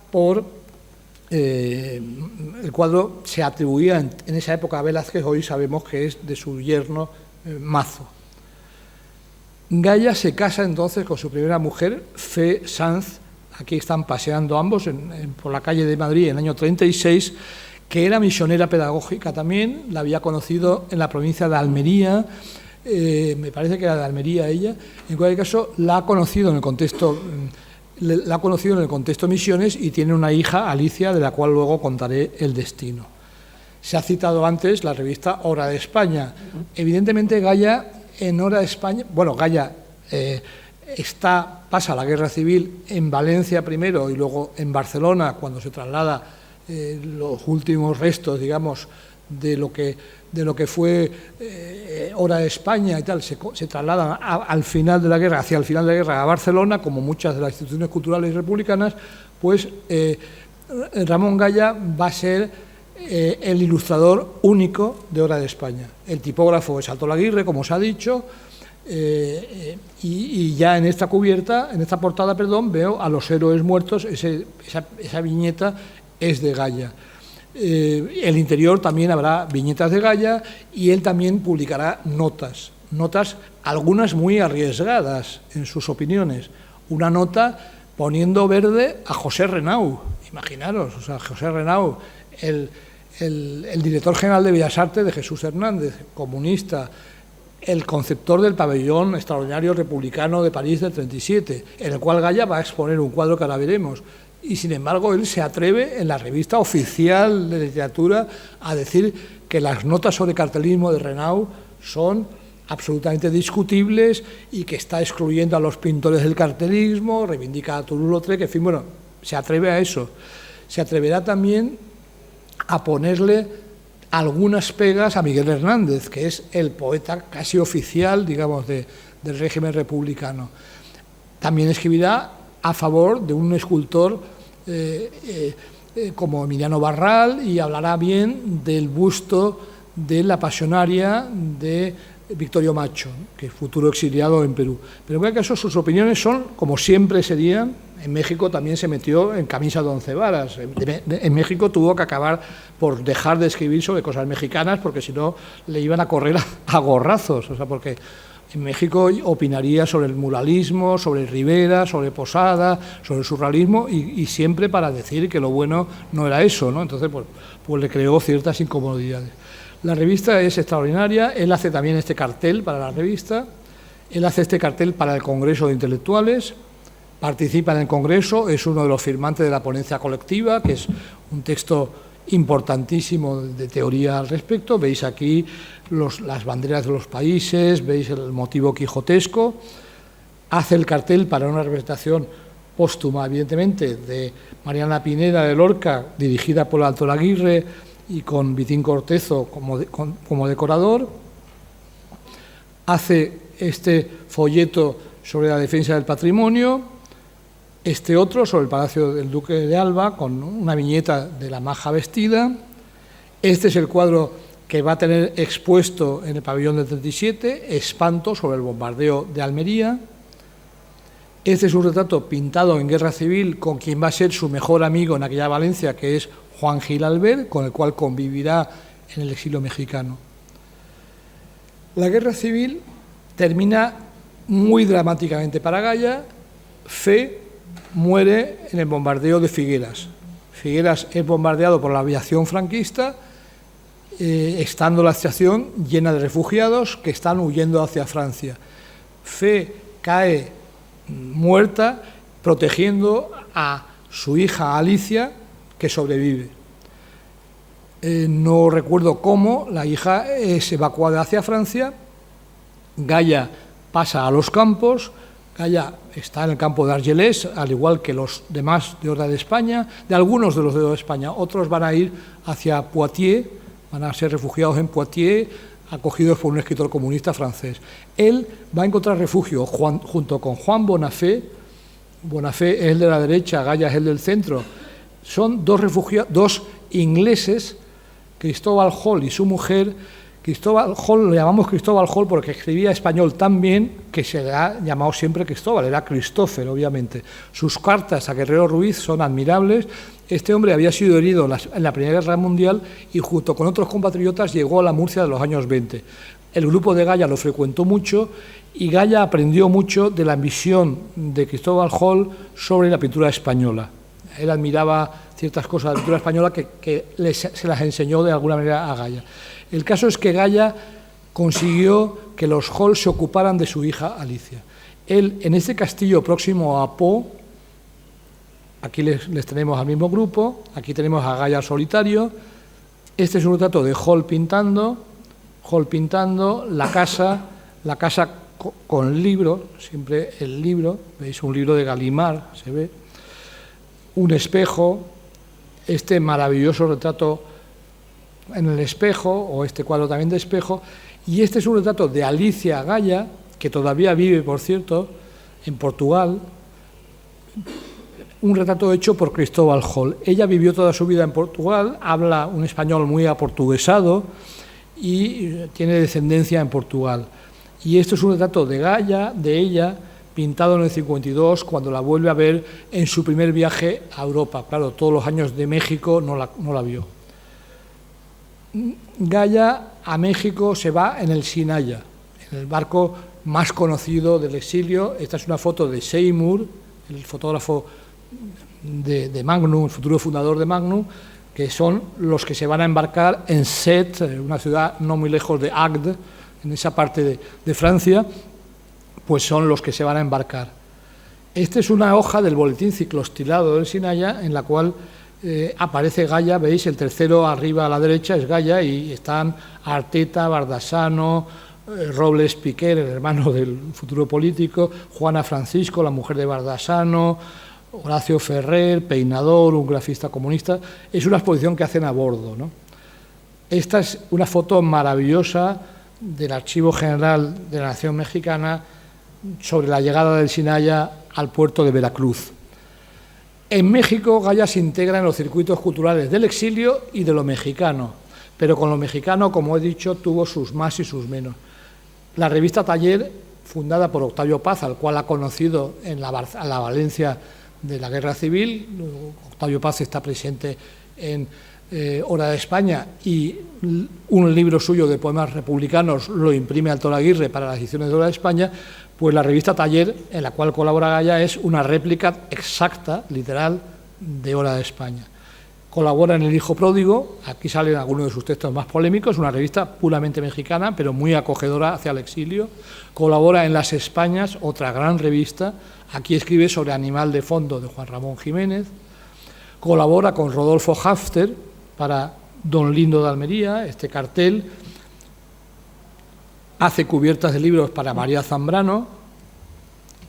B: el cuadro se atribuía en esa época a Velázquez, hoy sabemos que es de su yerno Mazo. Gaya se casa entonces con su primera mujer, Fe Sanz. Aquí están paseando ambos por la calle de Madrid en el año 36, que era misionera pedagógica también, la había conocido en la provincia de Almería, me parece que era de Almería ella. En cualquier caso, la ha conocido en el contexto Misiones, y tiene una hija, Alicia, de la cual luego contaré el destino. Se ha citado antes la revista Hora de España. Evidentemente, Gaya en Hora de España, bueno, Gaya pasa la guerra civil en Valencia primero y luego en Barcelona, cuando se traslada los últimos restos, digamos, de lo que fue Hora de España y tal, se trasladan al final de la guerra, hacia el final de la guerra a Barcelona, como muchas de las instituciones culturales republicanas. Pues Ramón Gaya va a ser el ilustrador único de Hora de España. El tipógrafo es Altolaguirre, como se ha dicho, y ya en esta portada, veo a los héroes muertos. Esa viñeta es de Gaya. El interior también habrá viñetas de Gaya, y él también publicará notas, algunas muy arriesgadas en sus opiniones. Una nota poniendo verde a José Renau, imaginaros, o sea, José Renau, el director general de Bellas Artes de Jesús Hernández, comunista, el conceptor del pabellón extraordinario republicano de París del 37, en el cual Gaya va a exponer un cuadro que ahora veremos. Y sin embargo, él se atreve en la revista oficial de literatura a decir que las notas sobre cartelismo de Renau son absolutamente discutibles y que está excluyendo a los pintores del cartelismo, reivindica a Toulouse-Lautrec, en fin, bueno, se atreve a eso. Se atreverá también a ponerle algunas pegas a Miguel Hernández, que es el poeta casi oficial, digamos, del régimen republicano. También escribirá a favor de un escultor como Emiliano Barral, y hablará bien del busto de la pasionaria de Victorio Macho, que es futuro exiliado en Perú. Pero en cualquier caso, sus opiniones son, como siempre serían. En México también se metió en camisa de 11 varas. En México tuvo que acabar por dejar de escribir sobre cosas mexicanas, porque si no le iban a correr a gorrazos. O sea, porque en México opinaría sobre el muralismo, sobre Rivera, sobre Posada, sobre el surrealismo, y siempre para decir que lo bueno no era eso, ¿no? Entonces, pues le creó ciertas incomodidades. La revista es extraordinaria. Él hace también este cartel para la revista, él hace este cartel para el Congreso de Intelectuales, participa en el Congreso, es uno de los firmantes de la ponencia colectiva, que es un texto importantísimo de teoría al respecto. Veis aquí las banderas de los países, veis el motivo quijotesco. Hace el cartel para una representación póstuma, evidentemente, de Mariana Pineda de Lorca, dirigida por Altolaguirre y con Vitín Cortezo como decorador. Hace este folleto sobre la defensa del patrimonio, este otro sobre el Palacio del Duque de Alba, con una viñeta de la maja vestida. Este es el cuadro que va a tener expuesto en el pabellón del 37, Espanto, sobre el bombardeo de Almería. Este es un retrato pintado en guerra civil con quien va a ser su mejor amigo en aquella Valencia, que es Juan Gil Albert, con el cual convivirá en el exilio mexicano. La guerra civil termina muy dramáticamente para Gaya. Fe muere en el bombardeo de Figueras. Figueras es bombardeado por la aviación franquista, estando la estación llena de refugiados que están huyendo hacia Francia. Fe cae muerta protegiendo a su hija Alicia, que sobrevive. No recuerdo cómo, la hija es evacuada hacia Francia. Gaya pasa a los campos, Gaya está en el campo de Argelès, al igual que los demás de Horda de España, de algunos de los de Horda de España. Otros van a ir hacia Poitiers, van a ser refugiados en Poitiers, acogidos por un escritor comunista francés. Él va a encontrar refugio junto con Juan Bonafé. Bonafé es el de la derecha, Gaya es el del centro. Son dos ingleses, Cristóbal Hall y su mujer. Cristóbal Hall, le llamamos Cristóbal Hall porque escribía español tan bien que se le ha llamado siempre Cristóbal, era Christopher, obviamente. Sus cartas a Guerrero Ruiz son admirables. Este hombre había sido herido en la Primera Guerra Mundial y junto con otros compatriotas llegó a la Murcia de los años 20. El grupo de Gaya lo frecuentó mucho y Gaya aprendió mucho de la visión de Cristóbal Hall sobre la pintura española. Él admiraba ciertas cosas de la pintura española que se las enseñó de alguna manera a Gaya. El caso es que Gaya consiguió que los Hall se ocuparan de su hija Alicia. Él, en este castillo próximo a Po, aquí les tenemos al mismo grupo, aquí tenemos a Gaya solitario. Este es un retrato de Hall pintando, la casa con libros, siempre el libro, veis un libro de Gallimard, se ve, un espejo, este maravilloso retrato en el espejo, o este cuadro también de espejo, y este es un retrato de Alicia Gaya, que todavía vive, por cierto, en Portugal, un retrato hecho por Cristóbal Hall. Ella vivió toda su vida en Portugal, habla un español muy aportuguesado y tiene descendencia en Portugal. Y esto es un retrato de Gaya, de ella, pintado en el 52, cuando la vuelve a ver en su primer viaje a Europa. Claro, todos los años de México no la vio. Gaya a México se va en el Sinaya, en el barco más conocido del exilio. Esta es una foto de Seymour, el fotógrafo de Magnum, el futuro fundador de Magnum, que son los que se van a embarcar en Sète, una ciudad no muy lejos de Agde, en esa parte de Francia, pues son los que se van a embarcar. Esta es una hoja del boletín ciclostilado del Sinaya, en la cual aparece Gaya, veis, el tercero arriba a la derecha es Gaya, y están Arteta, Bardasano, Robles Piquer, el hermano del futuro político, Juana Francisco, la mujer de Bardasano, Horacio Ferrer, peinador, un grafista comunista. Es una exposición que hacen a bordo, ¿no? Esta es una foto maravillosa del Archivo General de la Nación Mexicana sobre la llegada del Sinaya al puerto de Veracruz. En México, Gaya se integra en los circuitos culturales del exilio y de lo mexicano, pero con lo mexicano, como he dicho, tuvo sus más y sus menos. La revista Taller, fundada por Octavio Paz, al cual ha conocido en la Valencia de la Guerra Civil, Octavio Paz está presente en Hora de España, y un libro suyo de poemas republicanos lo imprime Alto Aguirre para las ediciones de Hora de España. Pues la revista Taller, en la cual colabora Gaya, es una réplica exacta, literal, de Hora de España. Colabora en El Hijo Pródigo, aquí salen algunos de sus textos más polémicos, una revista puramente mexicana, pero muy acogedora hacia el exilio. Colabora en Las Españas, otra gran revista, aquí escribe sobre Animal de Fondo, de Juan Ramón Jiménez. Colabora con Rodolfo Hafter para Don Lindo de Almería, este cartel. Hace cubiertas de libros para María Zambrano,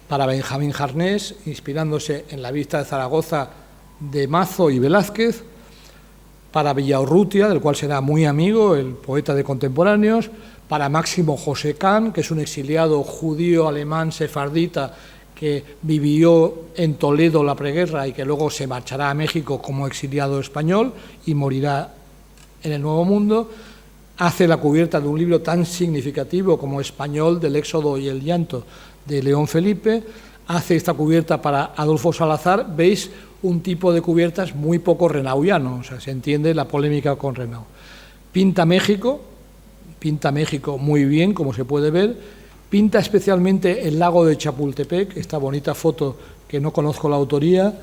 B: para Benjamín Jarnés, inspirándose en La Vista de Zaragoza de Mazo y Velázquez, para Villaurrutia, del cual será muy amigo, el poeta de contemporáneos, para Máximo José Can, que es un exiliado judío alemán sefardita que vivió en Toledo la preguerra y que luego se marchará a México como exiliado español y morirá en el Nuevo Mundo. Hace la cubierta de un libro tan significativo como Español del Éxodo y el Llanto, de León Felipe. Hace esta cubierta para Adolfo Salazar. Veis un tipo de cubiertas muy poco renauiano, o sea, se entiende la polémica con Renau. Pinta México muy bien, como se puede ver. Pinta especialmente el lago de Chapultepec, esta bonita foto que no conozco la autoría,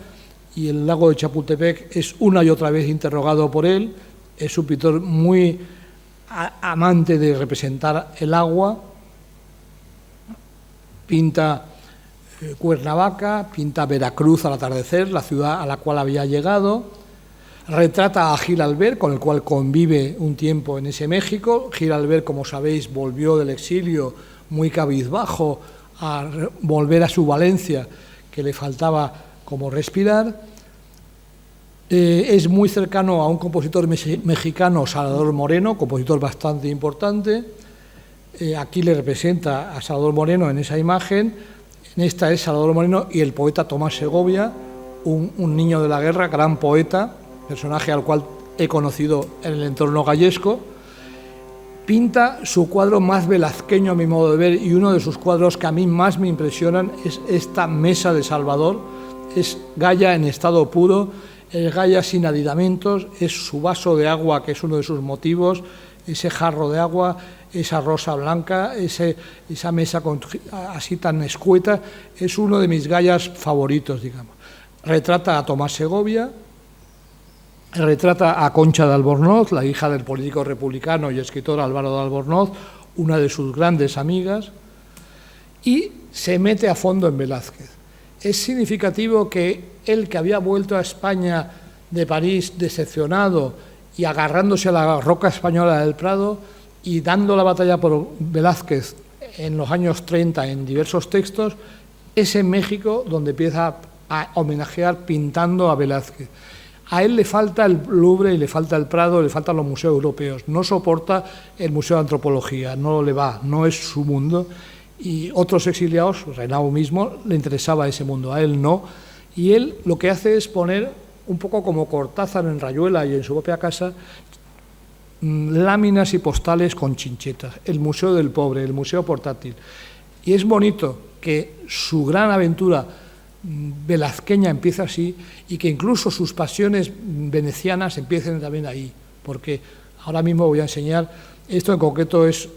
B: y el lago de Chapultepec es una y otra vez interrogado por él. Es un pintor muy amante de representar el agua. Pinta Cuernavaca, pinta Veracruz al atardecer, la ciudad a la cual había llegado. Retrata a Gil Albert, con el cual convive un tiempo en ese México. Gil Albert, como sabéis, volvió del exilio muy cabizbajo volver a su Valencia, que le faltaba como respirar. Es muy cercano a un compositor mexicano, Salvador Moreno, compositor bastante importante. Aquí le representa a Salvador Moreno en esa imagen. En esta es Salvador Moreno y el poeta Tomás Segovia, un niño de la guerra, gran poeta, personaje al cual he conocido en el entorno gallesco. Pinta su cuadro más velazqueño a mi modo de ver, y uno de sus cuadros que a mí más me impresionan es esta mesa de Salvador. Es Gaya en estado puro, es Gaya sin aditamentos, es su vaso de agua, que es uno de sus motivos, ese jarro de agua, esa rosa blanca, esa mesa así tan escueta, es uno de mis Gayas favoritos, digamos. Retrata a Tomás Segovia, retrata a Concha de Albornoz, la hija del político republicano y escritor Álvaro de Albornoz, una de sus grandes amigas, y se mete a fondo en Velázquez. Es significativo que él, que había vuelto a España de París decepcionado y agarrándose a la roca española del Prado y dando la batalla por Velázquez en los años 30 en diversos textos, es en México donde empieza a homenajear pintando a Velázquez. A él le falta el Louvre y le falta el Prado, le faltan los museos europeos. No soporta el Museo de Antropología, no le va, no es su mundo. Y otros exiliados, Renau mismo, le interesaba ese mundo, a él no. Y él lo que hace es poner, un poco como Cortázar en Rayuela y en su propia casa, láminas y postales con chinchetas. El Museo del Pobre, el Museo Portátil. Y es bonito que su gran aventura velazqueña empieza así y que incluso sus pasiones venecianas empiecen también ahí, porque ahora mismo voy a enseñar, esto en concreto es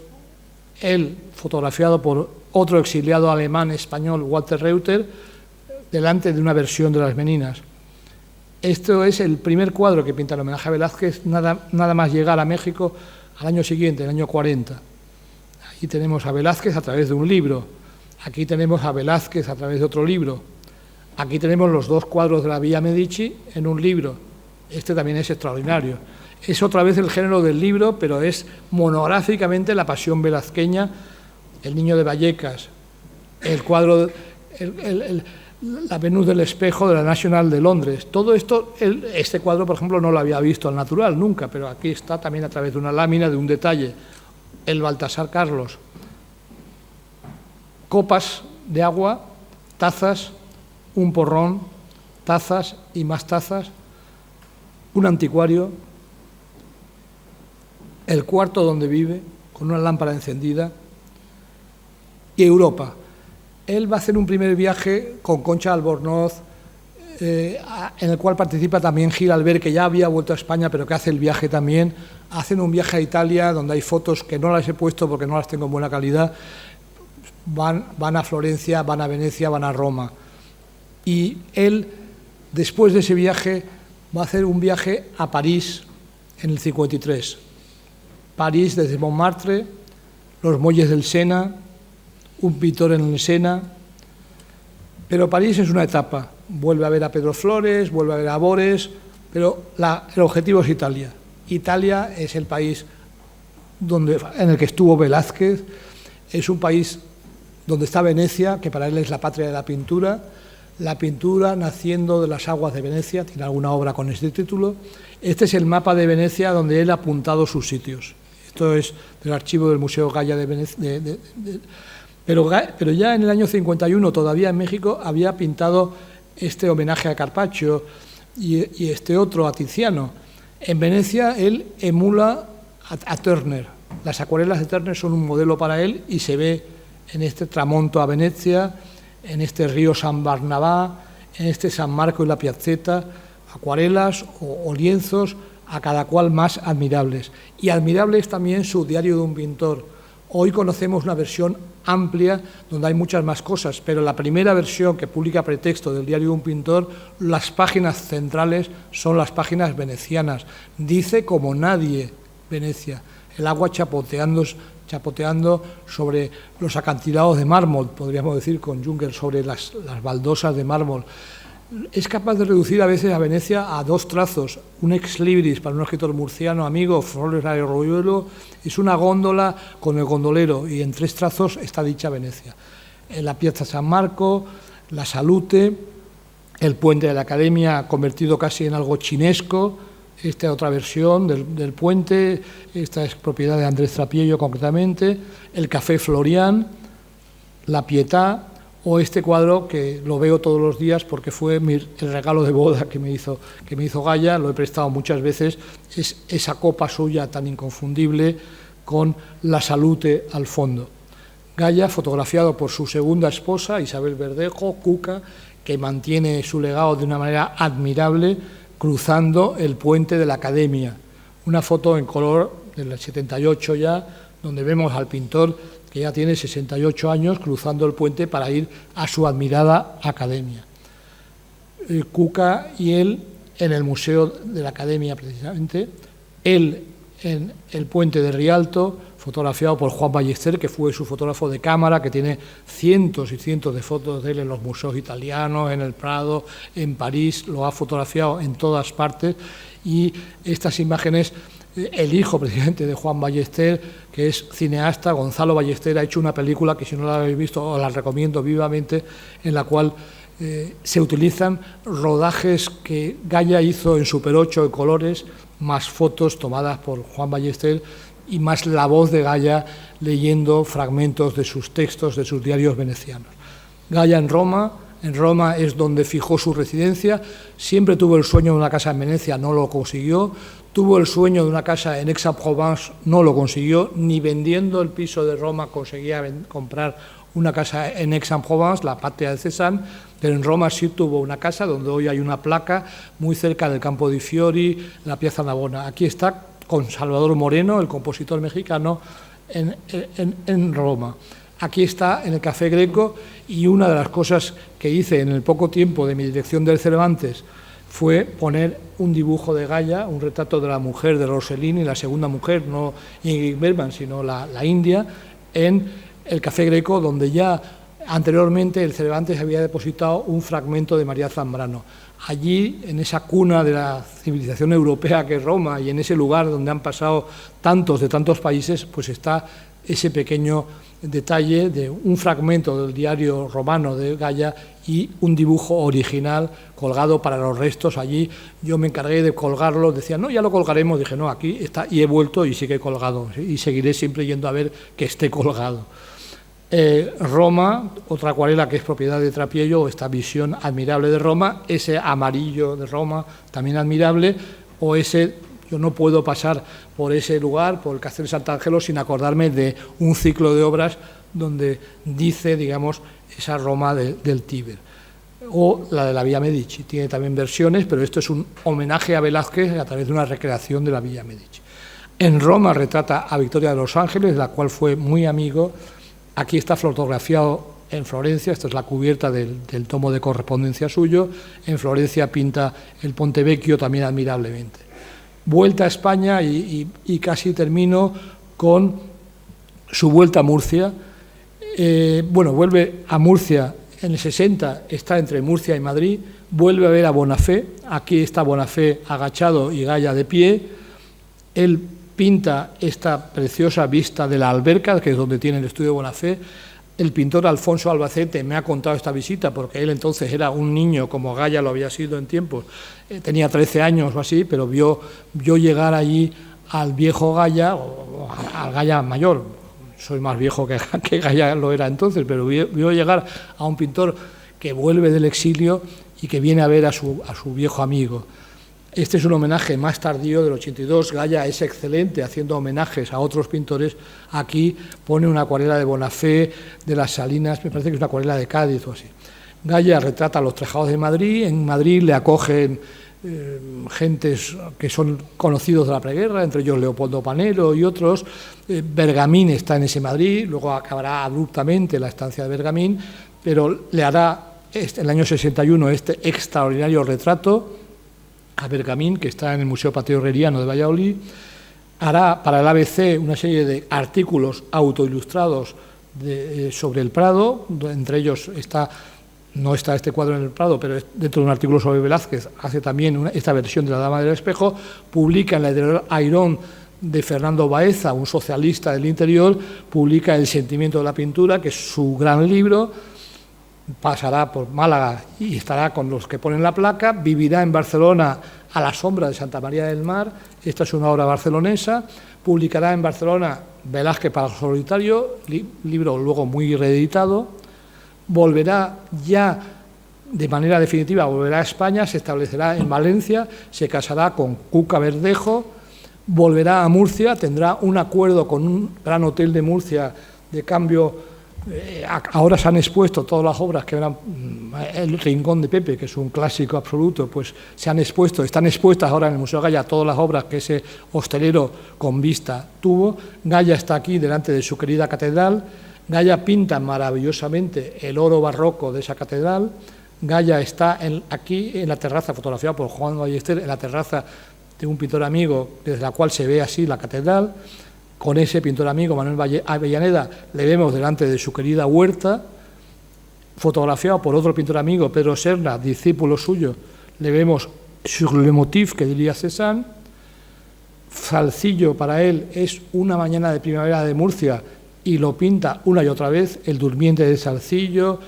B: él fotografiado por otro exiliado alemán español, Walter Reuter, delante de una versión de las Meninas. Esto es el primer cuadro que pinta en homenaje a Velázquez, nada más llegar a México al año siguiente, el año 40. Ahí tenemos a Velázquez a través de un libro, aquí tenemos a Velázquez a través de otro libro. Aquí tenemos los dos cuadros de la Villa Medici en un libro. Este también es extraordinario. Es otra vez el género del libro, pero es monográficamente la pasión velazqueña, El niño de Vallecas, el cuadro, la Venus del espejo de la National de Londres. Todo esto, este cuadro, por ejemplo, no lo había visto al natural nunca, pero aquí está también a través de una lámina, de un detalle. El Baltasar Carlos. Copas de agua, tazas, un porrón, tazas y más tazas, un anticuario, el cuarto donde vive, con una lámpara encendida, y Europa. Él va a hacer un primer viaje con Concha Albornoz, en el cual participa también Gil Albert, que ya había vuelto a España, pero que hace el viaje también. Hacen un viaje a Italia, donde hay fotos que no las he puesto porque no las tengo en buena calidad. Van a Florencia, van a Venecia, van a Roma. Y él, después de ese viaje, va a hacer un viaje a París en el 53. París desde Montmartre, los muelles del Sena, un pintor en el Sena. Pero París es una etapa. Vuelve a ver a Pedro Flores, vuelve a ver a Bores, pero el objetivo es Italia. Italia es el país en el que estuvo Velázquez, es un país donde está Venecia, que para él es la patria de la pintura naciendo de las aguas de Venecia, tiene alguna obra con este título. Este es el mapa de Venecia donde él ha apuntado sus sitios. Esto es del archivo del Museo Gaya de Venecia. Pero ya en el año 51, todavía en México, había pintado este homenaje a Carpaccio y este otro a Tiziano. En Venecia él emula a Turner. Las acuarelas de Turner son un modelo para él y se ve en este tramonto a Venecia, en este río San Barnabá, en este San Marco y la Piazzetta, acuarelas o lienzos, a cada cual más admirables. Y admirable es también su Diario de un pintor. Hoy conocemos una versión amplia donde hay muchas más cosas, pero la primera versión que publica Pretexto del Diario de un pintor, las páginas centrales son las páginas venecianas. Dice como nadie Venecia, el agua chapoteando sobre los acantilados de mármol, podríamos decir con Juncker, sobre las baldosas de mármol. Es capaz de reducir a veces a Venecia a dos trazos. Un ex libris para un escritor murciano amigo, Flores Arroyuelo, es una góndola con el gondolero y en tres trazos está dicha Venecia. la Piazza San Marco, la Salute, el puente de la Academia convertido casi en algo chinesco. Esta otra versión del puente, esta es propiedad de Andrés Trapiello concretamente, el Café Florian, la Pietà, o este cuadro que lo veo todos los días porque fue el regalo de boda que me hizo Gaya, lo he prestado muchas veces, es esa copa suya tan inconfundible con la Salute al fondo. Gaya, fotografiado por su segunda esposa, Isabel Verdejo, Cuca, que mantiene su legado de una manera admirable, cruzando el puente de la Academia. Una foto en color del 78 ya, donde vemos al pintor que ya tiene 68 años cruzando el puente para ir a su admirada Academia. Cuca y él en el Museo de la Academia, precisamente, él en el puente de Rialto, fotografiado por Juan Ballester, que fue su fotógrafo de cámara, que tiene cientos y cientos de fotos de él en los museos italianos, en el Prado, en París, lo ha fotografiado en todas partes, y estas imágenes, el hijo precisamente de Juan Ballester, que es cineasta, Gonzalo Ballester, ha hecho una película que si no la habéis visto os la recomiendo vivamente, en la cual se utilizan rodajes que Gaya hizo en Super 8 en colores, más fotos tomadas por Juan Ballester y más la voz de Gaya leyendo fragmentos de sus textos, de sus diarios venecianos. Gaya en Roma es donde fijó su residencia, siempre tuvo el sueño de una casa en Venecia, no lo consiguió, tuvo el sueño de una casa en Aix-en-Provence, no lo consiguió, ni vendiendo el piso de Roma conseguía comprar una casa en Aix-en-Provence, la patria de Cézanne, pero en Roma sí tuvo una casa donde hoy hay una placa muy cerca del Campo di Fiori, la Piazza Navona. Aquí está con Salvador Moreno, el compositor mexicano, en Roma. Aquí está en el Café Greco, y una de las cosas que hice en el poco tiempo de mi dirección del Cervantes fue poner un dibujo de Gaya, un retrato de la mujer de Rossellini, la segunda mujer, no Ingrid Bergman, sino la india, en el Café Greco, donde ya anteriormente el Cervantes había depositado un fragmento de María Zambrano. Allí, en esa cuna de la civilización europea que es Roma, y en ese lugar donde han pasado tantos de tantos países, pues está ese pequeño detalle de un fragmento del diario romano de Gaya y un dibujo original colgado para los restos allí. Yo me encargué de colgarlo, decía, no, ya lo colgaremos, dije, no, aquí está, y he vuelto y sigue colgado, y seguiré siempre yendo a ver que esté colgado. Roma, otra acuarela que es propiedad de Trapiello, esta visión admirable de Roma, ese amarillo de Roma también admirable, o ese, yo no puedo pasar por ese lugar, por el Castel de Sant'Angelo, sin acordarme de un ciclo de obras donde dice, digamos, esa Roma del Tíber. O la de la Villa Medici, tiene también versiones, pero esto es un homenaje a Velázquez a través de una recreación de la Villa Medici. En Roma retrata a Victoria de los Ángeles, de la cual fue muy amigo. Aquí está fotografiado en Florencia, esta es la cubierta del tomo de correspondencia suyo. En Florencia pinta el Ponte Vecchio también admirablemente. Vuelta a España y casi termino con su vuelta a Murcia. Vuelve a Murcia en el 60, está entre Murcia y Madrid, vuelve a ver a Bonafé, aquí está Bonafé agachado y Gaya de pie. Él pinta esta preciosa vista de la alberca, que es donde tiene el estudio de Bonafé. El pintor Alfonso Albacete me ha contado esta visita, porque él entonces era un niño, como Gaya lo había sido en tiempos, tenía 13 años o así, pero vio llegar allí al viejo Gaya, o al Gaya mayor, soy más viejo que Gaya lo era entonces, pero vio llegar a un pintor que vuelve del exilio y que viene a ver a su viejo amigo. Este es un homenaje más tardío, del 82. Gaya es excelente haciendo homenajes a otros pintores. Aquí pone una acuarela de Bonafé, de las Salinas, me parece que es una acuarela de Cádiz o así. Gaya retrata a los tejados de Madrid. En Madrid le acogen gentes que son conocidos de la preguerra, entre ellos Leopoldo Panelo y otros. Bergamín está en ese Madrid, luego acabará abruptamente la estancia de Bergamín, pero le hará en el año 61 este extraordinario retrato a Bergamín, que está en el Museo Patio Herreriano de Valladolid. Hará para el ABC una serie de artículos autoilustrados sobre el Prado, entre ellos no está este cuadro en el Prado, pero dentro de un artículo sobre Velázquez hace también esta versión de La Dama del Espejo. Publica en la editorial Airón de Fernando Baeza, un socialista del interior, publica El sentimiento de la pintura, que es su gran libro. Pasará por Málaga y estará con los que ponen la placa, vivirá en Barcelona a la sombra de Santa María del Mar, esta es una obra barcelonesa, publicará en Barcelona Velázquez para el solitario, libro luego muy reeditado, volverá ya de manera definitiva, volverá a España, se establecerá en Valencia, se casará con Cuca Verdejo, volverá a Murcia, tendrá un acuerdo con un gran hotel de Murcia de cambio. Ahora se han expuesto todas las obras que eran El Rincón de Pepe, que es un clásico absoluto, pues se han expuesto, están expuestas ahora en el Museo Goya todas las obras que ese hostelero con vista tuvo. Goya está aquí delante de su querida catedral. Goya pinta maravillosamente el oro barroco de esa catedral. Goya está aquí en la terraza, fotografiado por Juan Ballester, en la terraza de un pintor amigo, desde la cual se ve así la catedral. Con ese pintor amigo, Manuel Avellaneda, le vemos delante de su querida huerta, fotografiado por otro pintor amigo, Pedro Serna, discípulo suyo, le vemos sur le motif, que diría Cézanne. Salzillo para él es Una mañana de primavera de Murcia y lo pinta una y otra vez, El durmiente de Salzillo,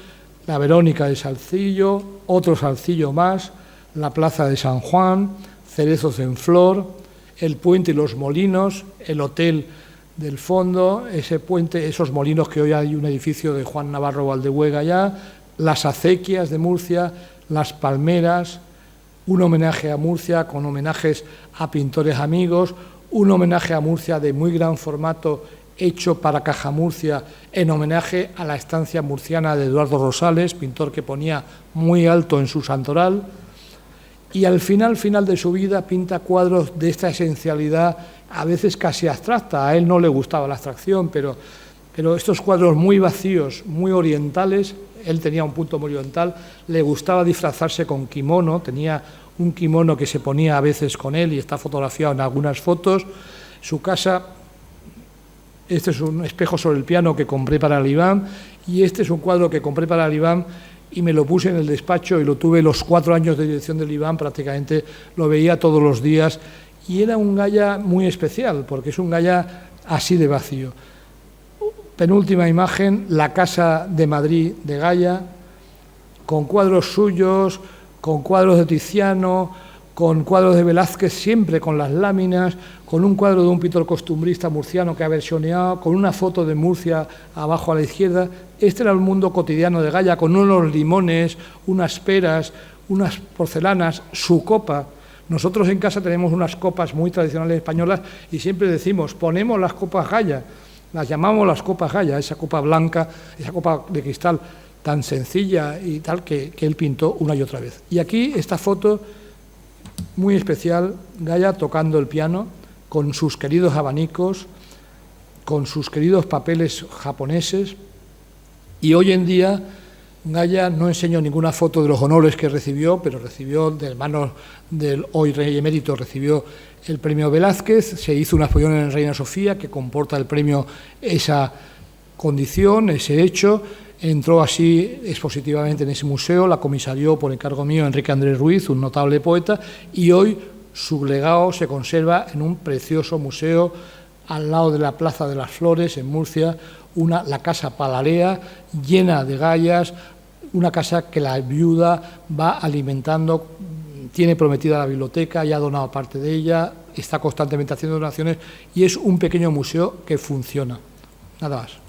B: la Verónica de Salzillo, otro Salzillo más, la plaza de San Juan, cerezos en flor, el puente y los molinos, el hotel del fondo, ese puente, esos molinos que hoy hay un edificio de Juan Navarro Valdehuega ya, las acequias de Murcia, las palmeras, un homenaje a Murcia con homenajes a pintores amigos, un homenaje a Murcia de muy gran formato hecho para Caja Murcia en homenaje a la estancia murciana de Eduardo Rosales, pintor que ponía muy alto en su santoral. Y al final de su vida pinta cuadros de esta esencialidad, a veces casi abstracta. A él no le gustaba la abstracción, pero estos cuadros muy vacíos, muy orientales, él tenía un punto muy oriental, le gustaba disfrazarse con kimono, tenía un kimono que se ponía a veces con él y está fotografiado en algunas fotos. Su casa, este es un espejo sobre el piano que compré para el Iván, y este es un cuadro que compré para el Iván y me lo puse en el despacho y lo tuve los 4 años de dirección del Iván, prácticamente lo veía todos los días y era un Goya muy especial porque es un Goya así de vacío. Penúltima imagen, la Casa de Madrid de Goya, con cuadros suyos, con cuadros de Tiziano, con cuadros de Velázquez, siempre con las láminas, con un cuadro de un pintor costumbrista murciano que ha versioneado, con una foto de Murcia abajo a la izquierda. Este era el mundo cotidiano de Goya, con unos limones, unas peras, unas porcelanas, su copa. Nosotros en casa tenemos unas copas muy tradicionales españolas y siempre decimos, ponemos las copas Goya, las llamamos las copas Goya, esa copa blanca, esa copa de cristal tan sencilla y tal que él pintó una y otra vez. Y aquí esta foto muy especial, Goya tocando el piano, con sus queridos abanicos, con sus queridos papeles japoneses, y hoy en día Goya no enseñó ninguna foto de los honores que recibió, pero recibió de manos del hoy rey emérito, recibió el premio Velázquez, se hizo una exposición en Reina Sofía que comporta el premio esa condición, ese hecho. Entró así expositivamente en ese museo, la comisarió por encargo mío Enrique Andrés Ruiz, un notable poeta, y hoy su legado se conserva en un precioso museo al lado de la Plaza de las Flores, en Murcia, la Casa Palarea, llena de Goyas, una casa que la viuda va alimentando, tiene prometida la biblioteca, ya ha donado parte de ella, está constantemente haciendo donaciones y es un pequeño museo que funciona. Nada más.